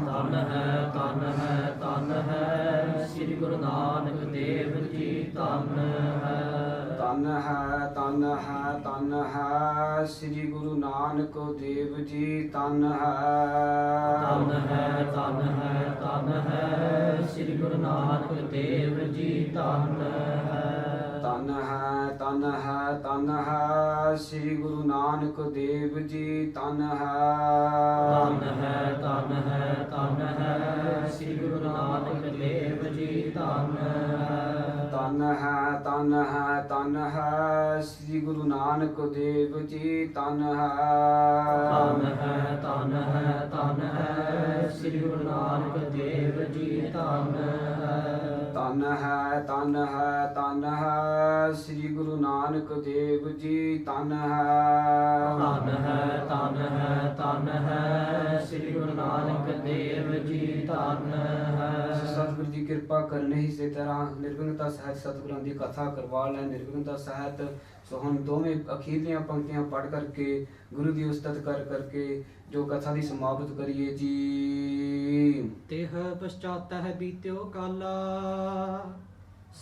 ਤਨ ਹੈ ਤਨ ਹੈ ਤਨ ਹੈ ਸ੍ਰੀ ਗੁਰੂ ਨਾਨਕ ਦੇਵ ਜੀ ਤਨ ਹੈ ਤਨ ਹੈ ਤਨ ਹੈ ਤਨ ਹੈ ਸ੍ਰੀ ਗੁਰੂ ਨਾਨਕ ਦੇਵ ਜੀ ਤਨ ਹੈ ਤਨ ਹੈ ਤਨ ਹੈ ਤਨ ਹੈ ਸ੍ਰੀ ਗੁਰੂ ਨਾਨਕ ਦੇਵ ਜੀ ਤਨ ਹੈ ਤਨ ਹੈ ਤਨ ਹੈ ਤਨ ਹੈ ਸ੍ਰੀ ਗੁਰੂ ਨਾਨਕ ਦੇਵ ਜੀ ਤਨ ਹੈ ਤਨ ਹੈ ਤਨ ਹੈ ਤਨ ਹੈ ਸ੍ਰੀ ਗੁਰੂ ਨਾਨਕ ਦੇਵ ਜੀ ਤਨ ਹੈ ਤਨ ਹੈ ਤਨ ਹੈ ਤਨ ਹੈ ਸ੍ਰੀ ਗੁਰੂ ਨਾਨਕ ਦੇਵ ਜੀ ਤਨ ਹੈ ਤਨ ਹੈ ਤਨ ਹੈ ਤਨ ਹੈ ਸ੍ਰੀ ਗੁਰੂ ਨਾਨਕ ਦੇਵ ਜੀ ਤਨ ਹੈ ਤਨ ਹੈ ਤਨ ਹੈ ਤਨ ਹੈ ਸ੍ਰੀ ਗੁਰੂ ਨਾਨਕ ਦੇਵ ਜੀ ਤਨ ਹੈ ਤਨ ਹੈ ਤਨ ਹੈ ਤਨ ਹੈ ਸ੍ਰੀ ਗੁਰੂ ਨਾਨਕ ਦੇਵ ਜੀ ਤਨ ਹੈ ਸਤਿਗੁਰੂ ਜੀ ਕਿਰਪਾ ਕਰਨੇ ਹੀ ਸੇ ਤਰ੍ਹਾਂ ਨਿਰਵਿਘਨਤਾ ਸਹਿਤ ਸਤਿਗੁਰਾਂ ਦੀ ਕਥਾ ਕਰਵਾ ਲੈ ਨਿਰਵਿਘਨਤਾ ਸਹਿਤ। ਸੋ ਹੁਣ ਦੋਵੇਂ ਅਖੀਰਲੀਆਂ ਪੰਕਤੀਆਂ ਪੜ੍ਹ ਕਰਕੇ ਗੁਰੂ ਦੀ ਉਸਤਤ ਕਰ ਕਰਕੇ ਜੋ ਕਥਾ ਦੀ ਸਮਾਪਤ ਕਰੀਏ ਜੀ। ਤਿਹ ਪਛਾਤ ਹੈ ਬੀਤਿਓ ਕਾਲਾ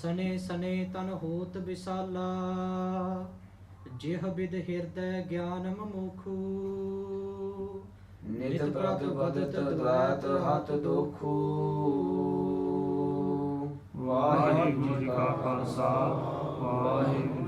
ਸਨੇ ਸਨੇ ਤਨ ਹੋਤ ਵਿਸਾਲਾ ਜਿਹ ਬਿਦ ਹਿਰਦੈ ਗਿਆਨ ਮਮੁਖੂ ਨਿਤ ਪ੍ਰਤ ਬਦਤ ਦ્વੈਤ ਹੱਥ ਦੋਖੂ। ਵਾਹਿਗੁਰੂ ਜੀ ਕਾ ਖਾਲਸਾ ਵਾਹਿਗੁਰੂ